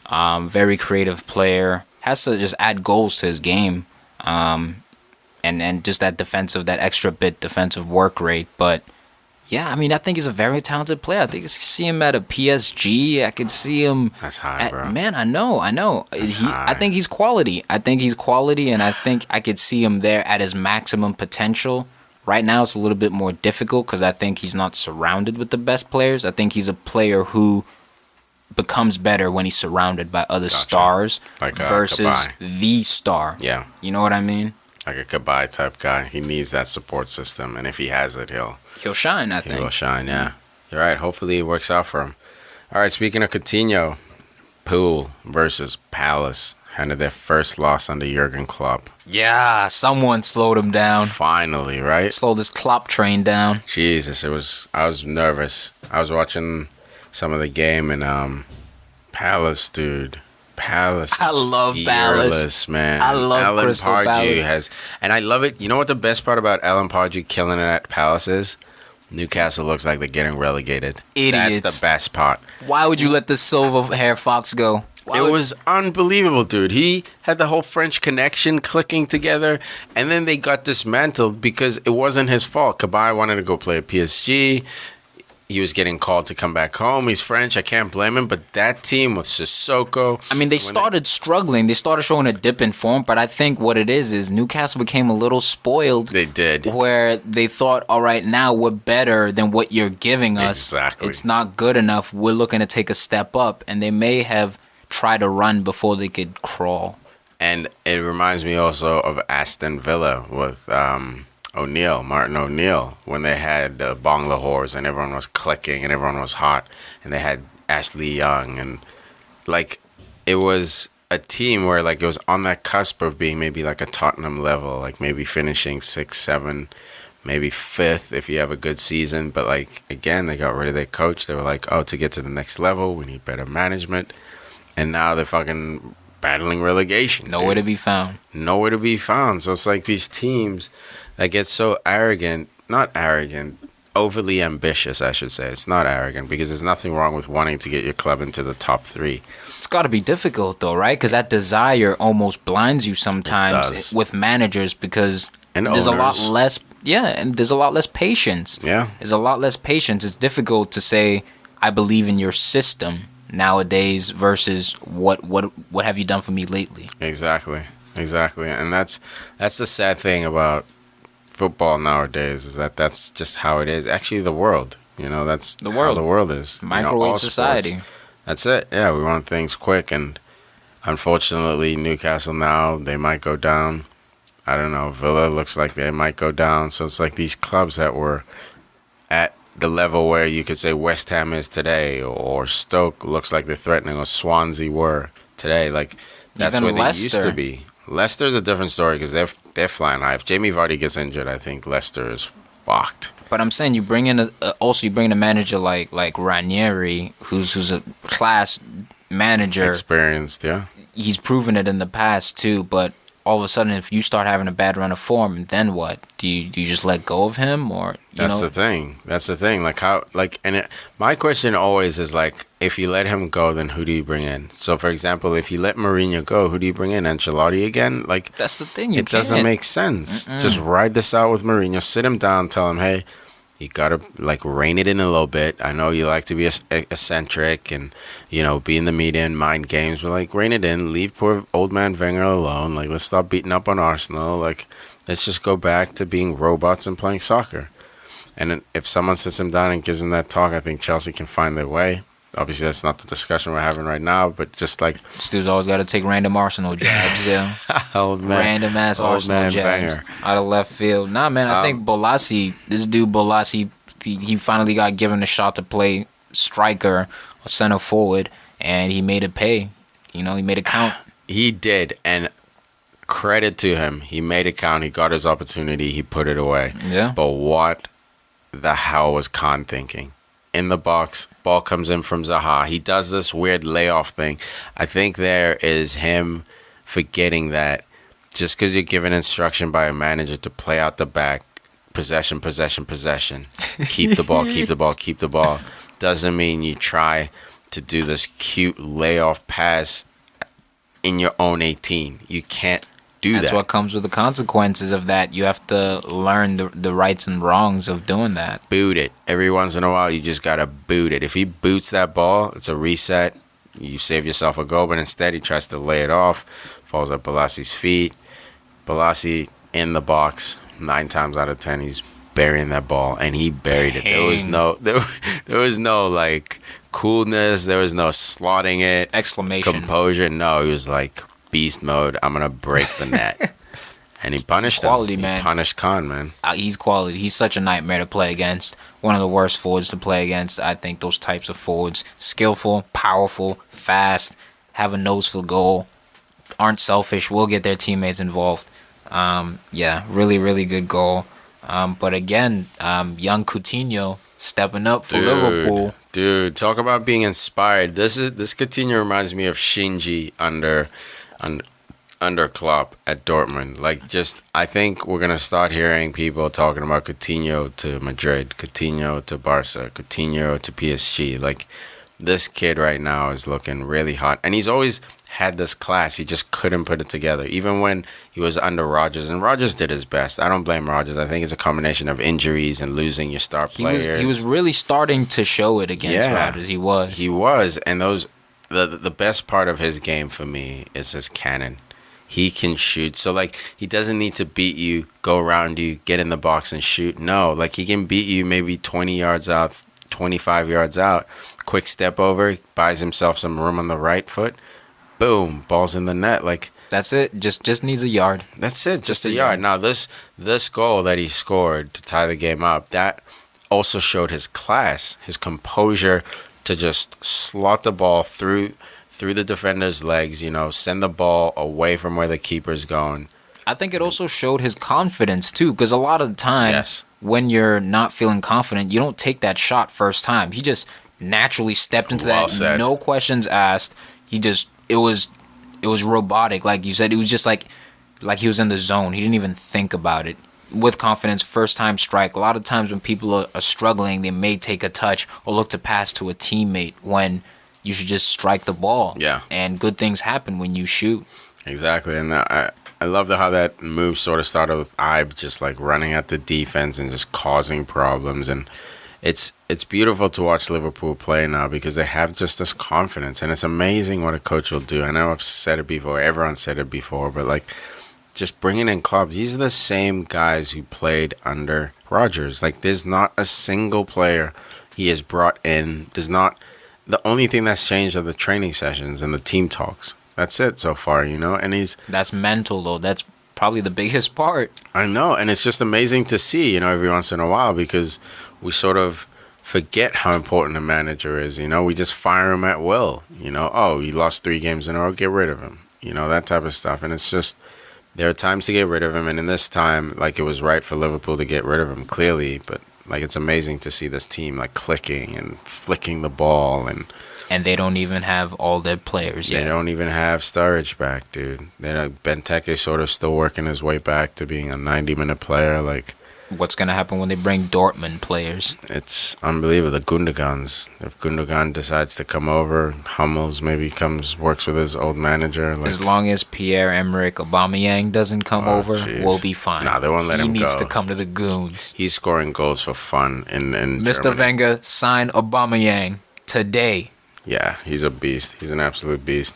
Very creative player. Has to just add goals to his game. And just that extra bit defensive work rate. But yeah, I mean, I think he's a very talented player. I think I see him at a PSG. I could see him. That's high, bro. Man, I know. High. I think he's quality. And I think I could see him there at his maximum potential. Right now, it's a little bit more difficult because I think he's not surrounded with the best players. I think he's a player who becomes better when he's surrounded by other stars Like versus Kabay. the star. Yeah. You know what I mean? Like a Kabay type guy. He needs that support system, and if he has it, he'll Shine, I think. He will shine, yeah. You're right. Hopefully it works out for him. All right, speaking of Coutinho, Pool versus Palace handed their first loss under Jurgen Klopp. Yeah, someone slowed him down. Finally, right? Slowed this Klopp train down. Jesus, I was nervous. I was watching some of the game, and Palace, dude. Palace. I love fearless, Palace. Man. I love Alan Crystal Pardew Palace. and I love it. You know what the best part about Alan Pardew killing it at Palace is? Newcastle looks like they're getting relegated. Idiots. That's the best part. Why would you let the silver hair fox go? It was unbelievable, dude. He had the whole French connection clicking together, and then they got dismantled because it wasn't his fault. Kabay wanted to go play at PSG. He was getting called to come back home. He's French. I can't blame him. But that team with Sissoko... I mean, they started struggling. They started showing a dip in form, but I think what it is Newcastle became a little spoiled. They did. Where they thought, all right, now we're better than what you're giving us. Exactly. It's not good enough. We're looking to take a step up. And they may have tried to run before they could crawl. And it reminds me also of Aston Villa with Martin O'Neill, when they had Bong Lahores and everyone was clicking and everyone was hot. And they had Ashley Young. And, like, it was a team where, like, it was on that cusp of being maybe like a Tottenham level, like maybe finishing 6, 7, maybe 5th if you have a good season. But, like, again, they got rid of their coach. They were like, oh, to get to the next level, we need better management. And now they're fucking battling relegation. Nowhere to be found. Nowhere to be found. So it's like these teams that get so overly ambitious, I should say. It's not arrogant because there's nothing wrong with wanting to get your club into the top 3. It's got to be difficult, though, right? Because that desire almost blinds you It sometimes does. with managers because And there's owners. a lot less... Yeah, and there's a lot less patience. Yeah. There's a lot less patience. It's difficult to say, I believe in your system nowadays versus what have you done for me lately? Exactly. And that's the sad thing about football nowadays, is that that's just how it is. Actually, the world. You know, that's The how world. the world is. Microwave all society. sports. That's it. Yeah, we want things quick, and unfortunately, Newcastle now, they might go down. I don't know. Villa looks like they might go down. So it's like these clubs that were at the level where you could say West Ham is today, or Stoke looks like they're threatening, or Swansea were today. Like, that's Even where they used to Leicester. be. Leicester's a different story because they're flying high. If Jamie Vardy gets injured, I think Leicester is fucked. But I'm saying you bring in a manager like Ranieri, who's a class manager. Experienced, yeah. He's proven it in the past too, but all of a sudden, if you start having a bad run of form, then what? Do you just let go of him, or That's the thing. That's the thing. Like how, like, my question always is like, if you let him go, then who do you bring in? So, for example, if you let Mourinho go, who do you bring in? Ancelotti again? Like, that's the thing. It doesn't make sense. Just ride this out with Mourinho. Sit him down. Tell him, hey, you gotta like rein it in a little bit. I know you like to be eccentric and be in the media and mind games, but like rein it in. Leave poor old man Wenger alone. Like let's stop beating up on Arsenal. Like let's just go back to being robots and playing soccer. And if someone sits him down and gives him that talk, I think Chelsea can find their way. Obviously, that's not the discussion we're having right now, but just like Stu's always got to take random Arsenal jabs, yeah. Old man, random ass Arsenal jabs Wenger. Out of left field. Nah, man, I think this dude Bolasie, he finally got given a shot to play striker or center forward, and he made it pay. He made it count. He did, and credit to him. He made it count. He got his opportunity. He put it away. Yeah. But what the hell was Khan thinking? In the box, ball comes in from Zaha. He does this weird layoff thing. I think there is him forgetting that just because you're given instruction by a manager to play out the back, possession, keep the ball, keep the ball, keep the ball, doesn't mean you try to do this cute layoff pass in your own 18. You can't do that. That's what comes with the consequences of that. You have to learn the rights and wrongs of doing that. Boot it. Every once in a while, you just got to boot it. If he boots that ball, it's a reset. You save yourself a goal, but instead he tries to lay it off, falls at Bolasie's feet. Bolasie in the box, 9 times out of 10, he's burying that ball, and he buried it. There was no like coolness. There was no slotting it. Exclamation. Composure. No, he was like beast mode. I'm gonna break the net, and he punished him. Man. He punished Khan, man. He's quality. He's such a nightmare to play against. One of the worst forwards to play against. I think those types of forwards: skillful, powerful, fast, have a nose for goal, aren't selfish, will get their teammates involved. Really, really good goal. But again, young Coutinho stepping up for Liverpool. Dude, talk about being inspired. This Coutinho reminds me of Shinji under Klopp at Dortmund. Like, just I think we're gonna start hearing people talking about Coutinho to Madrid, Coutinho to Barca, Coutinho to PSG. Like, this kid right now is looking really hot, and he's always had this class. He just couldn't put it together, even when he was under Rodgers, and Rodgers did his best. I don't blame Rodgers. I think it's a combination of injuries and losing your star players. He was really starting to show it against Rodgers. He was, and the best part of his game for me is his cannon. He can shoot, so like he doesn't need to beat you, go around you, get in the box and shoot. No, like he can beat you maybe 20 yards out, 25 yards out, quick step over, buys himself some room on the right foot. Boom, ball's in the net. Like, that's it. Just needs a yard. That's it. Just a yard. Now this goal that he scored to tie the game up, that also showed his class, his composure to just slot the ball through the defender's legs. Send the ball away from where the keeper's going. I think it also showed his confidence too, because a lot of the time, when you're not feeling confident, you don't take that shot first time. He just naturally stepped into that, no questions asked. It was robotic, like you said. It was just like he was in the zone. He didn't even think about it. With confidence, first time strike. A lot of times when people are struggling, they may take a touch or look to pass to a teammate when you should just strike the ball. Yeah. And good things happen when you shoot. Exactly. And I love how that move sort of started with Ibe just like running at the defense and just causing problems. And it's beautiful to watch Liverpool play now because they have just this confidence, and it's amazing what a coach will do. I know I've said it before, everyone said it before, but like just bringing in Klopp, these are the same guys who played under Rodgers. Like, there's not a single player he has brought in. The only thing that's changed are the training sessions and the team talks. That's it so far, and that's mental though. That's probably the biggest part. I know, and it's just amazing to see, every once in a while, because we sort of forget how important a manager is. We just fire him at will. Oh, he lost 3 games in a row, get rid of him. That type of stuff. And it's just, there are times to get rid of him, and in this time, like, it was right for Liverpool to get rid of him, clearly. But Like, it's amazing to see this team like clicking and flicking the ball, and they don't even have all their players yet. they don't even have Sturridge back, dude. Benteke is sort of still working his way back to being a 90-minute player. Like, What's gonna happen when they bring Dortmund players? it's unbelievable. The Gundogans. If Gundogan decides to come over, Hummels maybe works with his old manager. Like, As long as Pierre-Emerick Aubameyang doesn't come over, jeez. we'll be fine. Nah, they won't let him He needs go. to come to the Goons. He's scoring goals for fun in Mr. Germany. Wenger, sign Aubameyang today. Yeah, he's a beast. He's an absolute beast.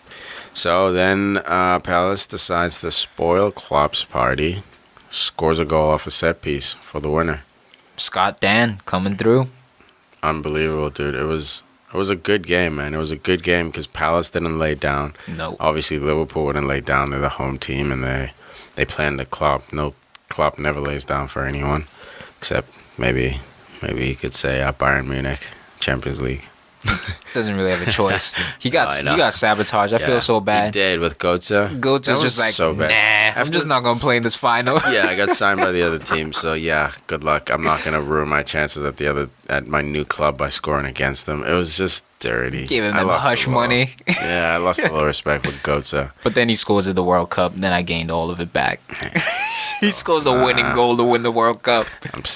So then Palace decides to spoil Klopp's party, scores a goal off a set piece for the winner. Scott Dan coming through. Unbelievable, dude. It was a good game, man. It was a good game because Palace didn't lay down. No. Obviously, Liverpool wouldn't lay down. They're the home team, and they planned to Klopp. No, Klopp never lays down for anyone, except maybe you could say Bayern Munich, Champions League. Doesn't really have a choice. He got I know. sabotaged. I feel so He bad. did with Götze. Götze's That was just like, so bad. nah, I'm just not gonna play in this final. Yeah, I got signed by the other team, so yeah, good luck. I'm not gonna ruin my chances at my new club by scoring against them. It was just dirty. Giving I them lost hush a little- money. Yeah, I lost a little respect with Götze. But then he scores at the World Cup. Then I gained all of it back. He scores a winning goal to win the World Cup.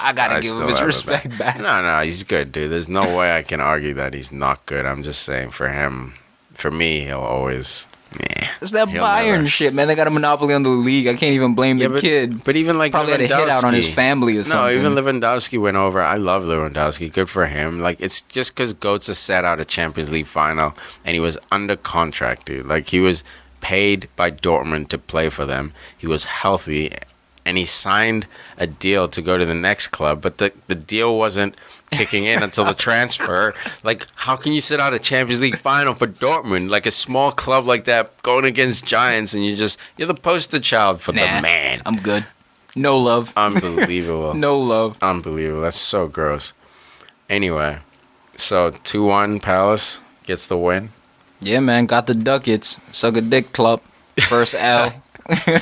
I gotta give him his respect back. No, he's good, dude. There's no way I can argue that he's not good. I'm just saying for me, he'll always. Yeah, It's that he'll Bayern never- shit, man. They got a monopoly on the league. I can't even blame the kid. But even like Probably had a hit out on his Lewandowski- family or something. No, even Lewandowski went over. I love Lewandowski. Good for him. Like, it's just because Götze sat out a Champions League final and he was under contract, dude. Like, he was paid by Dortmund to play for them. He was healthy, and he signed a deal to go to the next club, but the deal wasn't kicking in until the transfer. Like, how can you sit out a Champions League final for Dortmund? Like, a small club like that going against giants, and you're the poster child for the man. I'm good. No love. Unbelievable. No love. Unbelievable. That's so gross. Anyway, so 2-1 Palace gets the win. Yeah, man. Got the ducats. Suck a dick club. First L.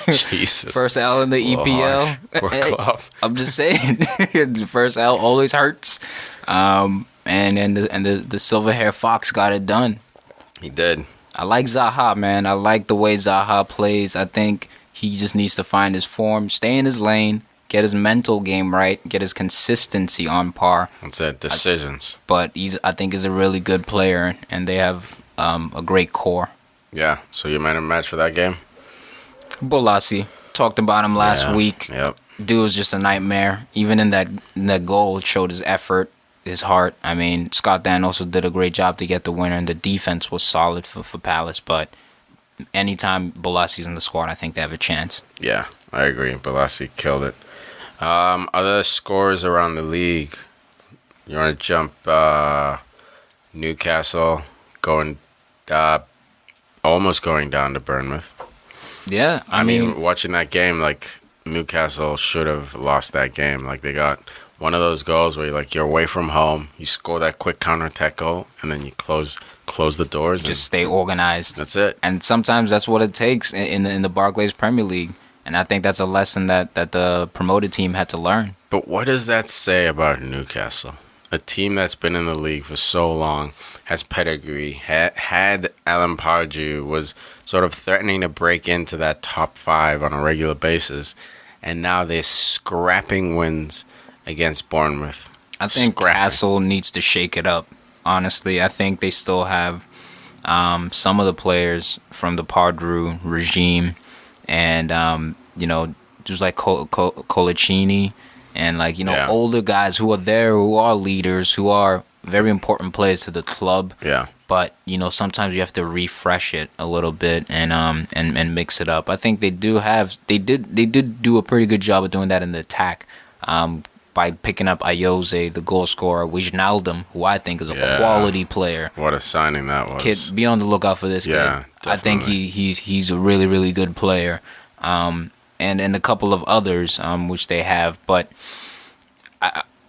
Jesus. First L in the EPL. Poor Klopp. I'm just saying. The first L always hurts. And the silver hair fox got it done. He did. I like Zaha, man. I like the way Zaha plays. I think he just needs to find his form, stay in his lane, get his mental game right, get his consistency on par. That's it. Decisions. But I think he's a really good player, and they have a great core. Yeah. So you man of the match for that game? Bolasie, talked about him last Yeah. week. Yep. Dude was just a nightmare. Even in that goal, it showed his effort, his heart. I mean, Scott Dan also did a great job to get the winner, and the defense was solid for Palace. But anytime Bolasie's in the squad, I think they have a chance. Yeah, I agree. Bolasie killed it. Other scores around the league. You want to jump Newcastle going almost going down to Bournemouth. Yeah, I mean, watching that game, like, Newcastle should have lost that game. Like, they got one of those goals where you're away from home, you score that quick counter-attack goal, and then you close the doors. just stay organized. That's it. And sometimes that's what it takes in the Barclays Premier League. And I think that's a lesson that the promoted team had to learn. But what does that say about Newcastle? A team that's been in the league for so long, has pedigree, had Alan Pardew, was sort of threatening to break into that top 5 on a regular basis, and now they're scrapping wins against Bournemouth. I think Castle needs to shake it up. Honestly, I think they still have some of the players from the Pardew regime, and just like Colaccini, and older guys who are there, who are leaders, who are very important players to the club. Yeah. But sometimes you have to refresh it a little bit and mix it up. I think they did do a pretty good job of doing that in the attack. By picking up Ayoze, the goal scorer, Wijnaldum, who I think is a quality player. What a signing that was. Kid, be on the lookout for this kid. Definitely. I think he's a really, really good player. And a couple of others, which they have. But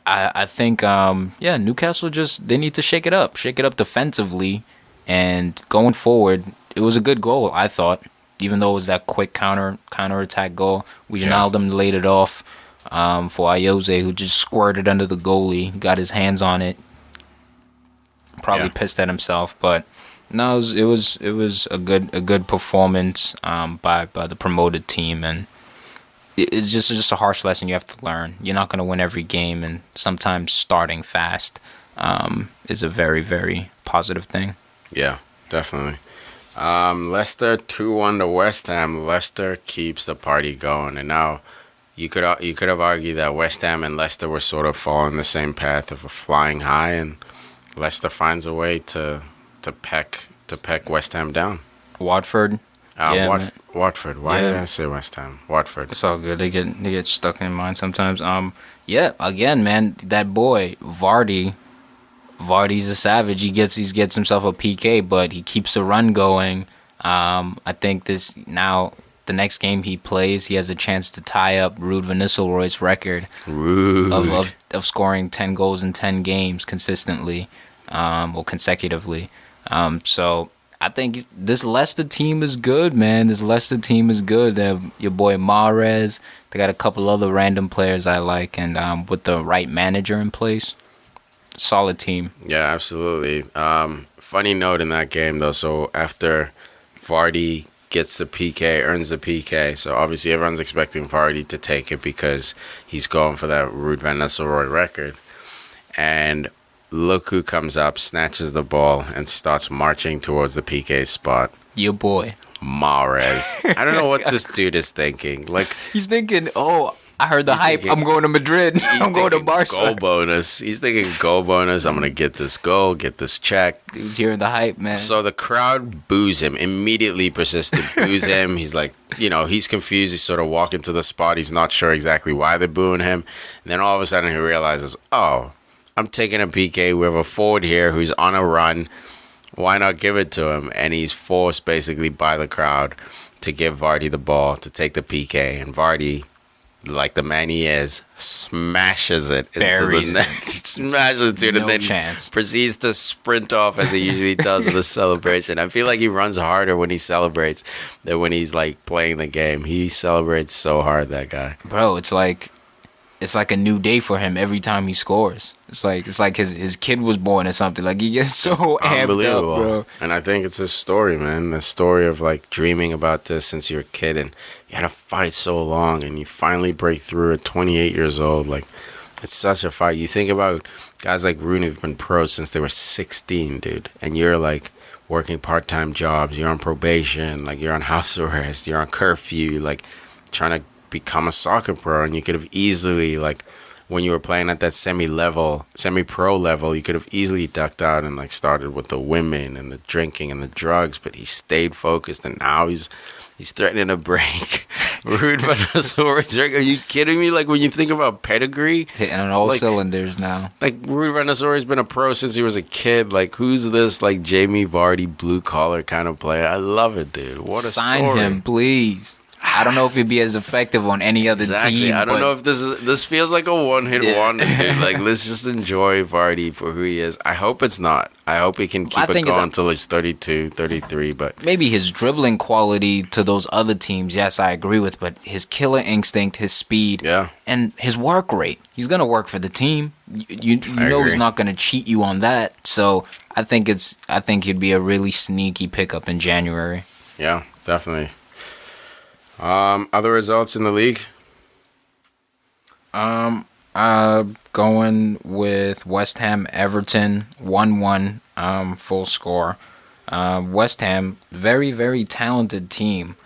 I think, Newcastle they need to shake it up defensively. And going forward, it was a good goal, I thought. Even though it was that quick counter attack goal. Wijnaldum laid it off. for Ayoze, who just squirted under the goalie, got his hands on it. Probably pissed at himself, but no, it was a good performance by the promoted team, and it's just a harsh lesson you have to learn. You're not going to win every game, and sometimes starting fast is a very, very positive thing. Yeah, definitely. Leicester 2-1 to West Ham. Leicester keeps the party going, and now you could have argued that West Ham and Leicester were sort of following the same path of a flying high, and Leicester finds a way to peck West Ham down. Watford. Watford. Why did I say West Ham? Watford. It's all good. They get stuck in mind sometimes. Again, man, that boy Vardy. Vardy's a savage. He gets himself a PK, but he keeps the run going. I think the next game he plays, he has a chance to tie up Ruud van Nistelrooy's record of scoring 10 goals in 10 games consistently, or consecutively. So I think this Leicester team is good, man. This Leicester team is good. They have your boy Mahrez. They got a couple other random players I like, and with the right manager in place, solid team. Yeah, absolutely. Funny note in that game, though. So after Vardy gets the PK, earns the PK, so obviously everyone's expecting Vardy to take it because he's going for that Ruud van Nistelrooy record. And look who comes up, snatches the ball, and starts marching towards the PK spot. Your boy. Mahrez. I don't know what this dude is thinking. Like, he's thinking, I heard the hype. I'm going to Madrid. I'm going to Barca. Goal bonus. He's thinking goal bonus. I'm going to get this goal, get this check. He's hearing the hype, man. So the crowd boos him, immediately proceeds to boos him. He's like, he's confused. He's sort of walking to the spot. He's not sure exactly why they're booing him. And then all of a sudden he realizes, I'm taking a PK. We have a forward here who's on a run. Why not give it to him? And he's forced basically by the crowd to give Vardy the ball to take the PK. And Vardy, like the man he is, smashes it into the net. Smashes it, and then proceeds to sprint off as he usually does with a celebration. I feel like he runs harder when he celebrates than when he's like playing the game. He celebrates so hard, that guy. Bro, it's like a new day for him every time he scores. It's like his kid was born or something. Like, he gets so amped up, bro. And I think it's his story, man. The story of like dreaming about this since you were a kid, and you had to fight so long, and you finally break through at 28 years old. Like, it's such a fight. You think about guys like Rooney who've been pros since they were 16, dude, and you're like working part-time jobs. You're on probation. Like, you're on house arrest. You're on curfew. Like, trying to become a soccer pro, and you could have easily, like, when you were playing at that semi-pro level, you could have easily ducked out and like started with the women and the drinking and the drugs, but he stayed focused, and now he's threatening to break Ruud van Nistelrooy's record. Are you kidding me? Like, when you think about pedigree, hitting on all cylinders now. Like, Ruud van Nistelrooy's been a pro since he was a kid. Like, who's this like Jamie Vardy blue collar kind of player? I love it, dude. What a story. Sign him, please. I don't know if he'd be as effective on any other team. I don't know if this feels like a one-hit wonder, dude. Like, let's just enjoy Vardy for who he is. I hope it's not. I hope he can keep it going until he's 32, 33. But maybe his dribbling quality to those other teams, yes, I agree with. But his killer instinct, his speed, and his work rate. He's gonna work for the team. You know he's not gonna cheat you on that. So I think he'd be a really sneaky pickup in January. Yeah, definitely. Other results in the league? Going with West Ham Everton 1-1, full score. West Ham, very, very talented team.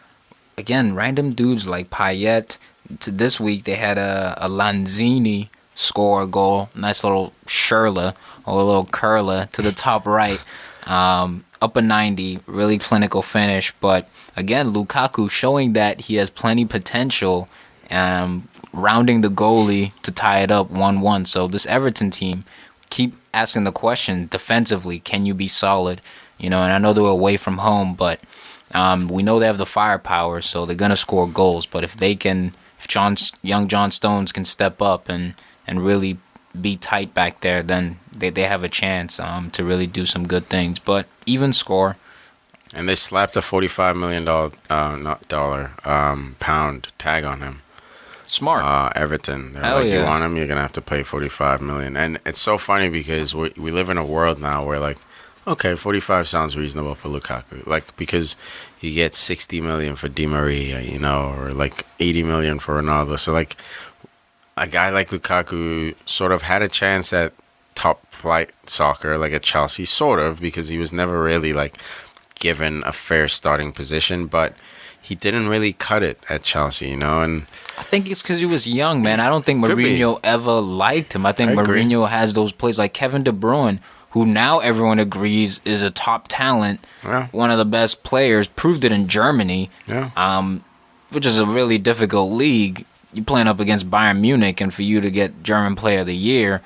Again, random dudes like Payet. This week they had a Lanzini score a goal. Nice little Shirla or a little curler to the top right. Up a 90, really clinical finish. But again, Lukaku showing that he has plenty potential, rounding the goalie to tie it up 1-1. So this Everton team, keep asking the question defensively, can you be solid? And I know they were away from home, but we know they have the firepower, so they're gonna score goals. But if young John Stones can step up and really be tight back there, then they have a chance to really do some good things. But even score. And they slapped a $45 million pound tag on him. Smart. Everton. They're Hell like, yeah. you want him, you're gonna have to pay 45 million. And it's so funny because we live in a world now where like, okay, 45 sounds reasonable for Lukaku. Like because you get 60 million for Di Maria, you know, or like 80 million for Ronaldo. So like a guy like Lukaku sort of had a chance at top flight soccer, like at Chelsea, sort of, because he was never really like given a fair starting position, but he didn't really cut it at Chelsea, you know. And I think it's because he was young, man. I don't think Could be. Mourinho ever liked him. I think I agree. Mourinho has those plays like Kevin De Bruyne, who now everyone agrees is a top talent, Yeah. one of the best players, proved it in Germany, yeah, which is a really difficult league. You're playing up against Bayern Munich, and for you to get German Player of the Year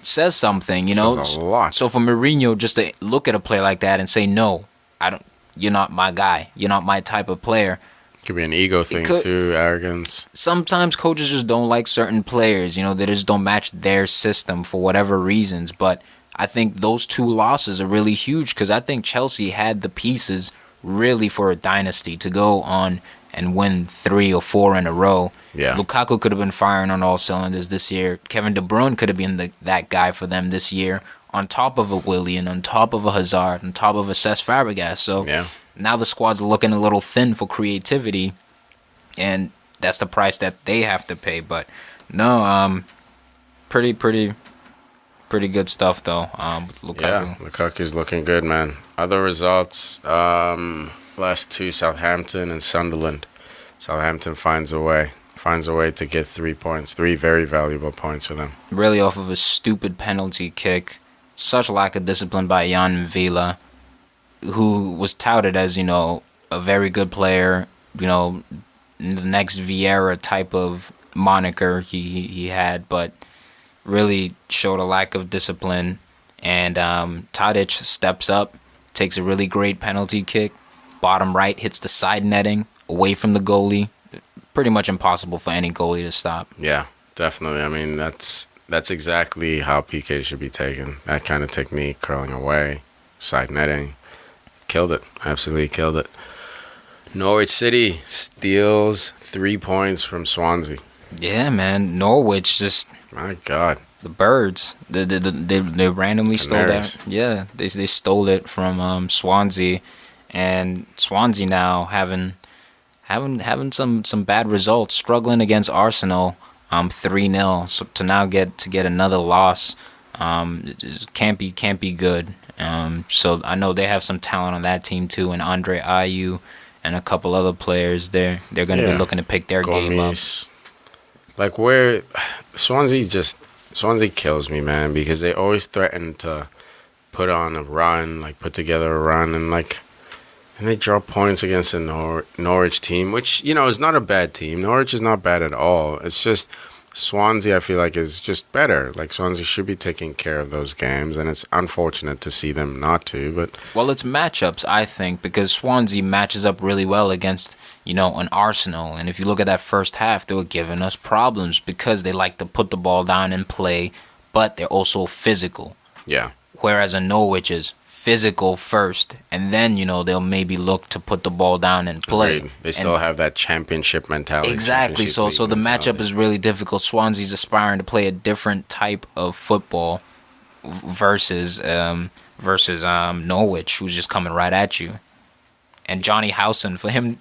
says something, you know. Says a lot. So for Mourinho just to look at a player like that and say, "No, I don't. You're not my guy. You're not my type of player." could be an ego thing could- too, arrogance. Sometimes coaches just don't like certain players, you know, they just don't match their system for whatever reasons. But I think those two losses are really huge because I think Chelsea had the pieces really for a dynasty to go on and win 3 or 4 in a row. Yeah. Lukaku could have been firing on all cylinders this year. Kevin De Bruyne could have been that guy for them this year, on top of a Willian, on top of a Hazard, on top of a Cesc Fabregas. So Yeah. now the squad's looking a little thin for creativity, and that's the price that they have to pay. But no, pretty good stuff though. With Lukaku. Yeah, Lukaku's looking good, man. Other results, last two, Southampton and Sunderland. Southampton finds a way to get 3 points, 3 very valuable points for them. Really off of a stupid penalty kick. Such lack of discipline by Jan Villa, who was touted as, you know, a very good player, you know, the next Vieira type of moniker he had, but really showed a lack of discipline. And Tadic steps up, takes a really great penalty kick, bottom right, hits the side netting, away from the goalie. Pretty much impossible for any goalie to stop. Yeah, definitely. I mean, that's exactly how PK should be taken. That kind of technique, curling away, side netting. Killed it. Absolutely killed it. Norwich City steals 3 points from Swansea. Yeah, man. Norwich just My God. the birds. They randomly stole Canaries. that. Yeah, they stole it from Swansea, and Swansea now having some bad results, struggling against Arsenal 3-0. So to now get another loss, it just can't be good. So I know they have some talent on that team too, and Andre Ayew and a couple other players. They're going to be looking to pick their game up. Gomes. Like where Swansea kills me, man, because they always threaten to put on a run, like put together a run, and they draw points against a Norwich team, which, you know, is not a bad team. Norwich is not bad at all. It's just Swansea, I feel like, is just better. Like, Swansea should be taking care of those games, and it's unfortunate to see them not to. But Well, it's matchups, I think, because Swansea matches up really well against, you know, an Arsenal. And if you look at that first half, they were giving us problems because they like to put the ball down and play, but they're also physical. yeah, Whereas a Norwich is physical first, and then, you know, they'll maybe look to put the ball down and play. agreed. They still have that championship mentality. Exactly. championship So league the mentality. matchup is really difficult. Swansea's aspiring to play a different type of football versus Norwich, who's just coming right at you. And Johnny Howson, for him,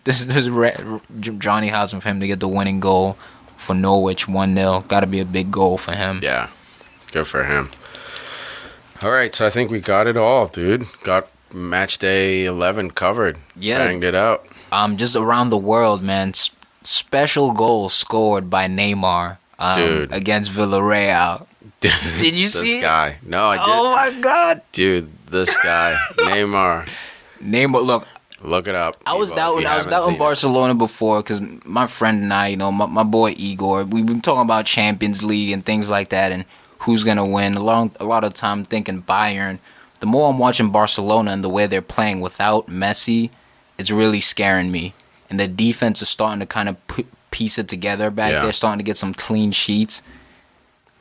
Johnny Howson for him to get the winning goal for Norwich 1-0. Got to be a big goal for him. Yeah, good for him. All right, so I think we got it all, dude. Got match day 11 covered. Yeah. Banged it out. Just around the world, man. Special goal scored by Neymar Dude. against Villarreal. Dude, Did you this see it? guy? No, I did. Oh my God. Dude, this guy, Neymar. Neymar, look, Look it up. I was people, if you haven't doubting seen it. Barcelona before because my friend and I, you know, my boy Igor, we've been talking about Champions League and things like that and who's gonna win. A lot of time thinking Bayern. The more I'm watching Barcelona and the way they're playing without Messi, it's really scaring me. And the defense is starting to kind of piece it together back Yeah. there, starting to get some clean sheets.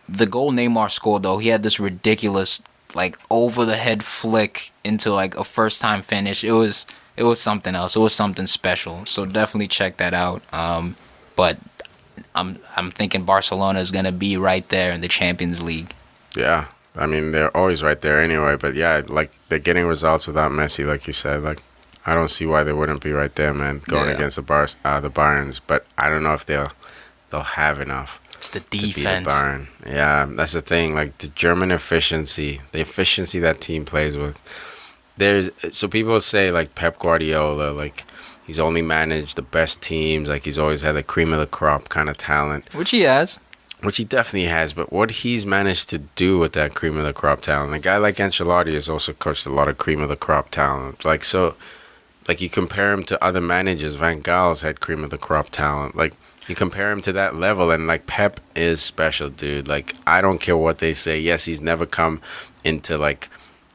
The goal Neymar scored though, he had this ridiculous like over the head flick into like a first time finish. It was something else. It was something special. So definitely check that out. But I'm thinking Barcelona is gonna be right there in the Champions League. Yeah. I mean, they're always right there anyway. But yeah, like they're getting results without Messi, like you said. Like I don't see why they wouldn't be right there, man, going against the Bayerns. But I don't know if they'll have enough. It's the To beat a defense. Bayern. Yeah, that's the thing. Like the German efficiency, the efficiency that team plays with. So people say like Pep Guardiola, like he's only managed the best teams. Like he's always had the cream of the crop kind of talent. Which he has. Which he definitely has, but what he's managed to do with that cream of the crop talent, a guy like Ancelotti has also coached a lot of cream of the crop talent. Like you compare him to other managers, Van Gaal's had cream of the crop talent. Like you compare him to that level, and like Pep is special, dude. Like I don't care what they say. Yes, he's never come into like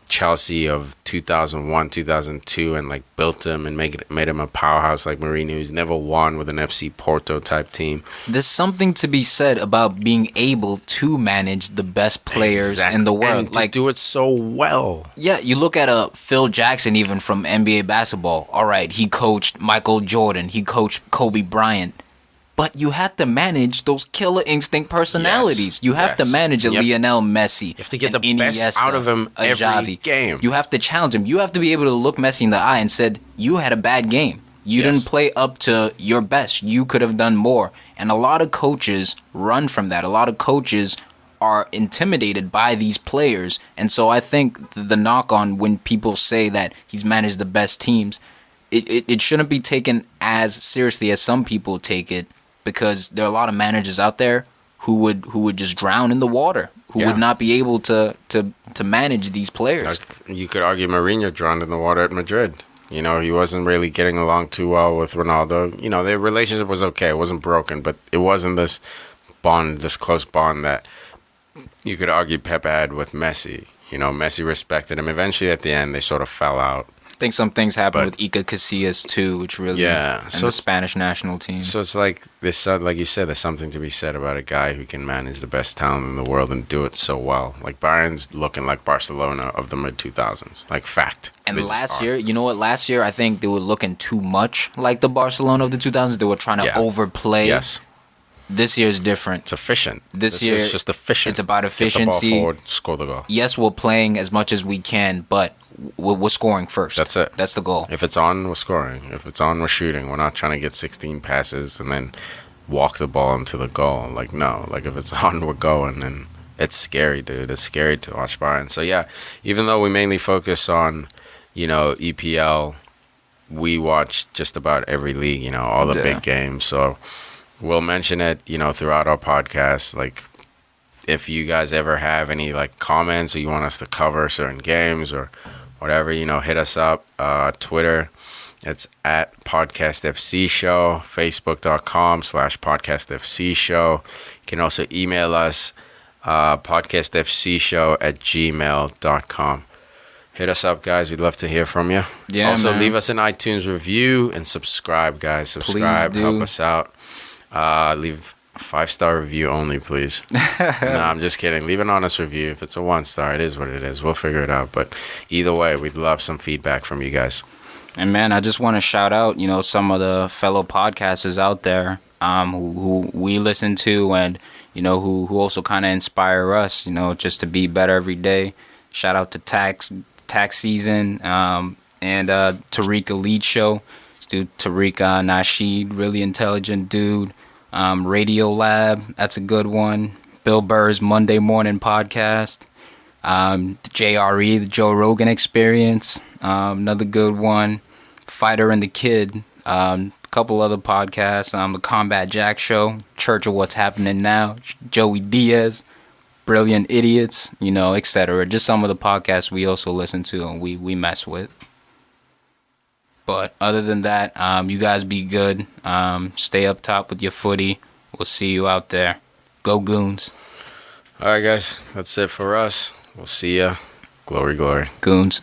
Chelsea of 2001, 2002, and like built him and made him a powerhouse like Mourinho. He's never won with an FC Porto type team. There's something to be said about being able to manage the best players in the world. And to do it so well. Yeah, you look at Phil Jackson, even from NBA basketball. All right, he coached Michael Jordan. He coached Kobe Bryant. But you have to manage those killer instinct personalities. You have to manage a Lionel Messi. You have to get the best out of him every game. You have to challenge him. You have to be able to look Messi in the eye and said, you had a bad game. You didn't play up to your best. You could have done more. And a lot of coaches run from that. A lot of coaches are intimidated by these players. And so I think the knock on when people say that he's managed the best teams, it shouldn't be taken as seriously as some people take it. Because there are a lot of managers out there who would just drown in the water, who would not be able to manage these players. You could argue Mourinho drowned in the water at Madrid. You know, he wasn't really getting along too well with Ronaldo. You know, their relationship was okay. It wasn't broken, but it wasn't this bond, this close bond that you could argue Pep had with Messi. You know, Messi respected him. Eventually, at the end, they sort of fell out. I think some things happened with Iker Casillas too, which really and the Spanish national team. So it's like this, like you said, there's something to be said about a guy who can manage the best talent in the world and do it so well. Like Bayern's looking like Barcelona of the mid 2000s, like fact. And last year, you know what? Last year, I think they were looking too much like the Barcelona of the 2000s. They were trying to overplay. Yes. This year is different. It's efficient. This year is just efficient. It's about efficiency. Get the ball forward, score the goal. Yes, we're playing as much as we can, but we're scoring first. That's it. That's the goal. If it's on, we're scoring. If it's on, we're shooting. We're not trying to get 16 passes and then walk the ball into the goal. Like, no. Like, if it's on, we're going. And it's scary, dude. It's scary to watch Bayern. So, yeah, even though we mainly focus on, you know, EPL, we watch just about every league, you know, all the big games. So we'll mention it, you know, throughout our podcast. Like, if you guys ever have any, like, comments or you want us to cover certain games or whatever, you know, hit us up. Twitter, it's at Podcast FC Show. Facebook.com/Podcast FC Show. You can also email us, podcastfcshow@gmail.com. Hit us up, guys. We'd love to hear from you. Yeah, also, man. leave us an iTunes review and subscribe, guys. Subscribe. Help us out. Leave a 5-star review only, please. No, I'm just kidding. Leave an honest review. If it's a 1-star, it is what it is. We'll figure it out. But either way, we'd love some feedback from you guys. And man, I just want to shout out, you know, some of the fellow podcasters out there who we listen to and, you know, who also kind of inspire us, you know, just to be better every day. Shout out to Tax Season and Tariq Elite Show. This dude Tariq Nasheed, really intelligent dude. Radio Lab, that's a good one. Bill Burr's Monday Morning Podcast. The JRE, the Joe Rogan Experience, another good one. Fighter and the Kid, a couple other podcasts. The Combat Jack Show, Church of What's Happening Now, Joey Diaz, Brilliant Idiots, you know, etc. Just some of the podcasts we also listen to and we mess with. But other than that, you guys be good. Stay up top with your footy. We'll see you out there. Go Goons. All right, guys. That's it for us. We'll see ya. Glory, glory. Goons.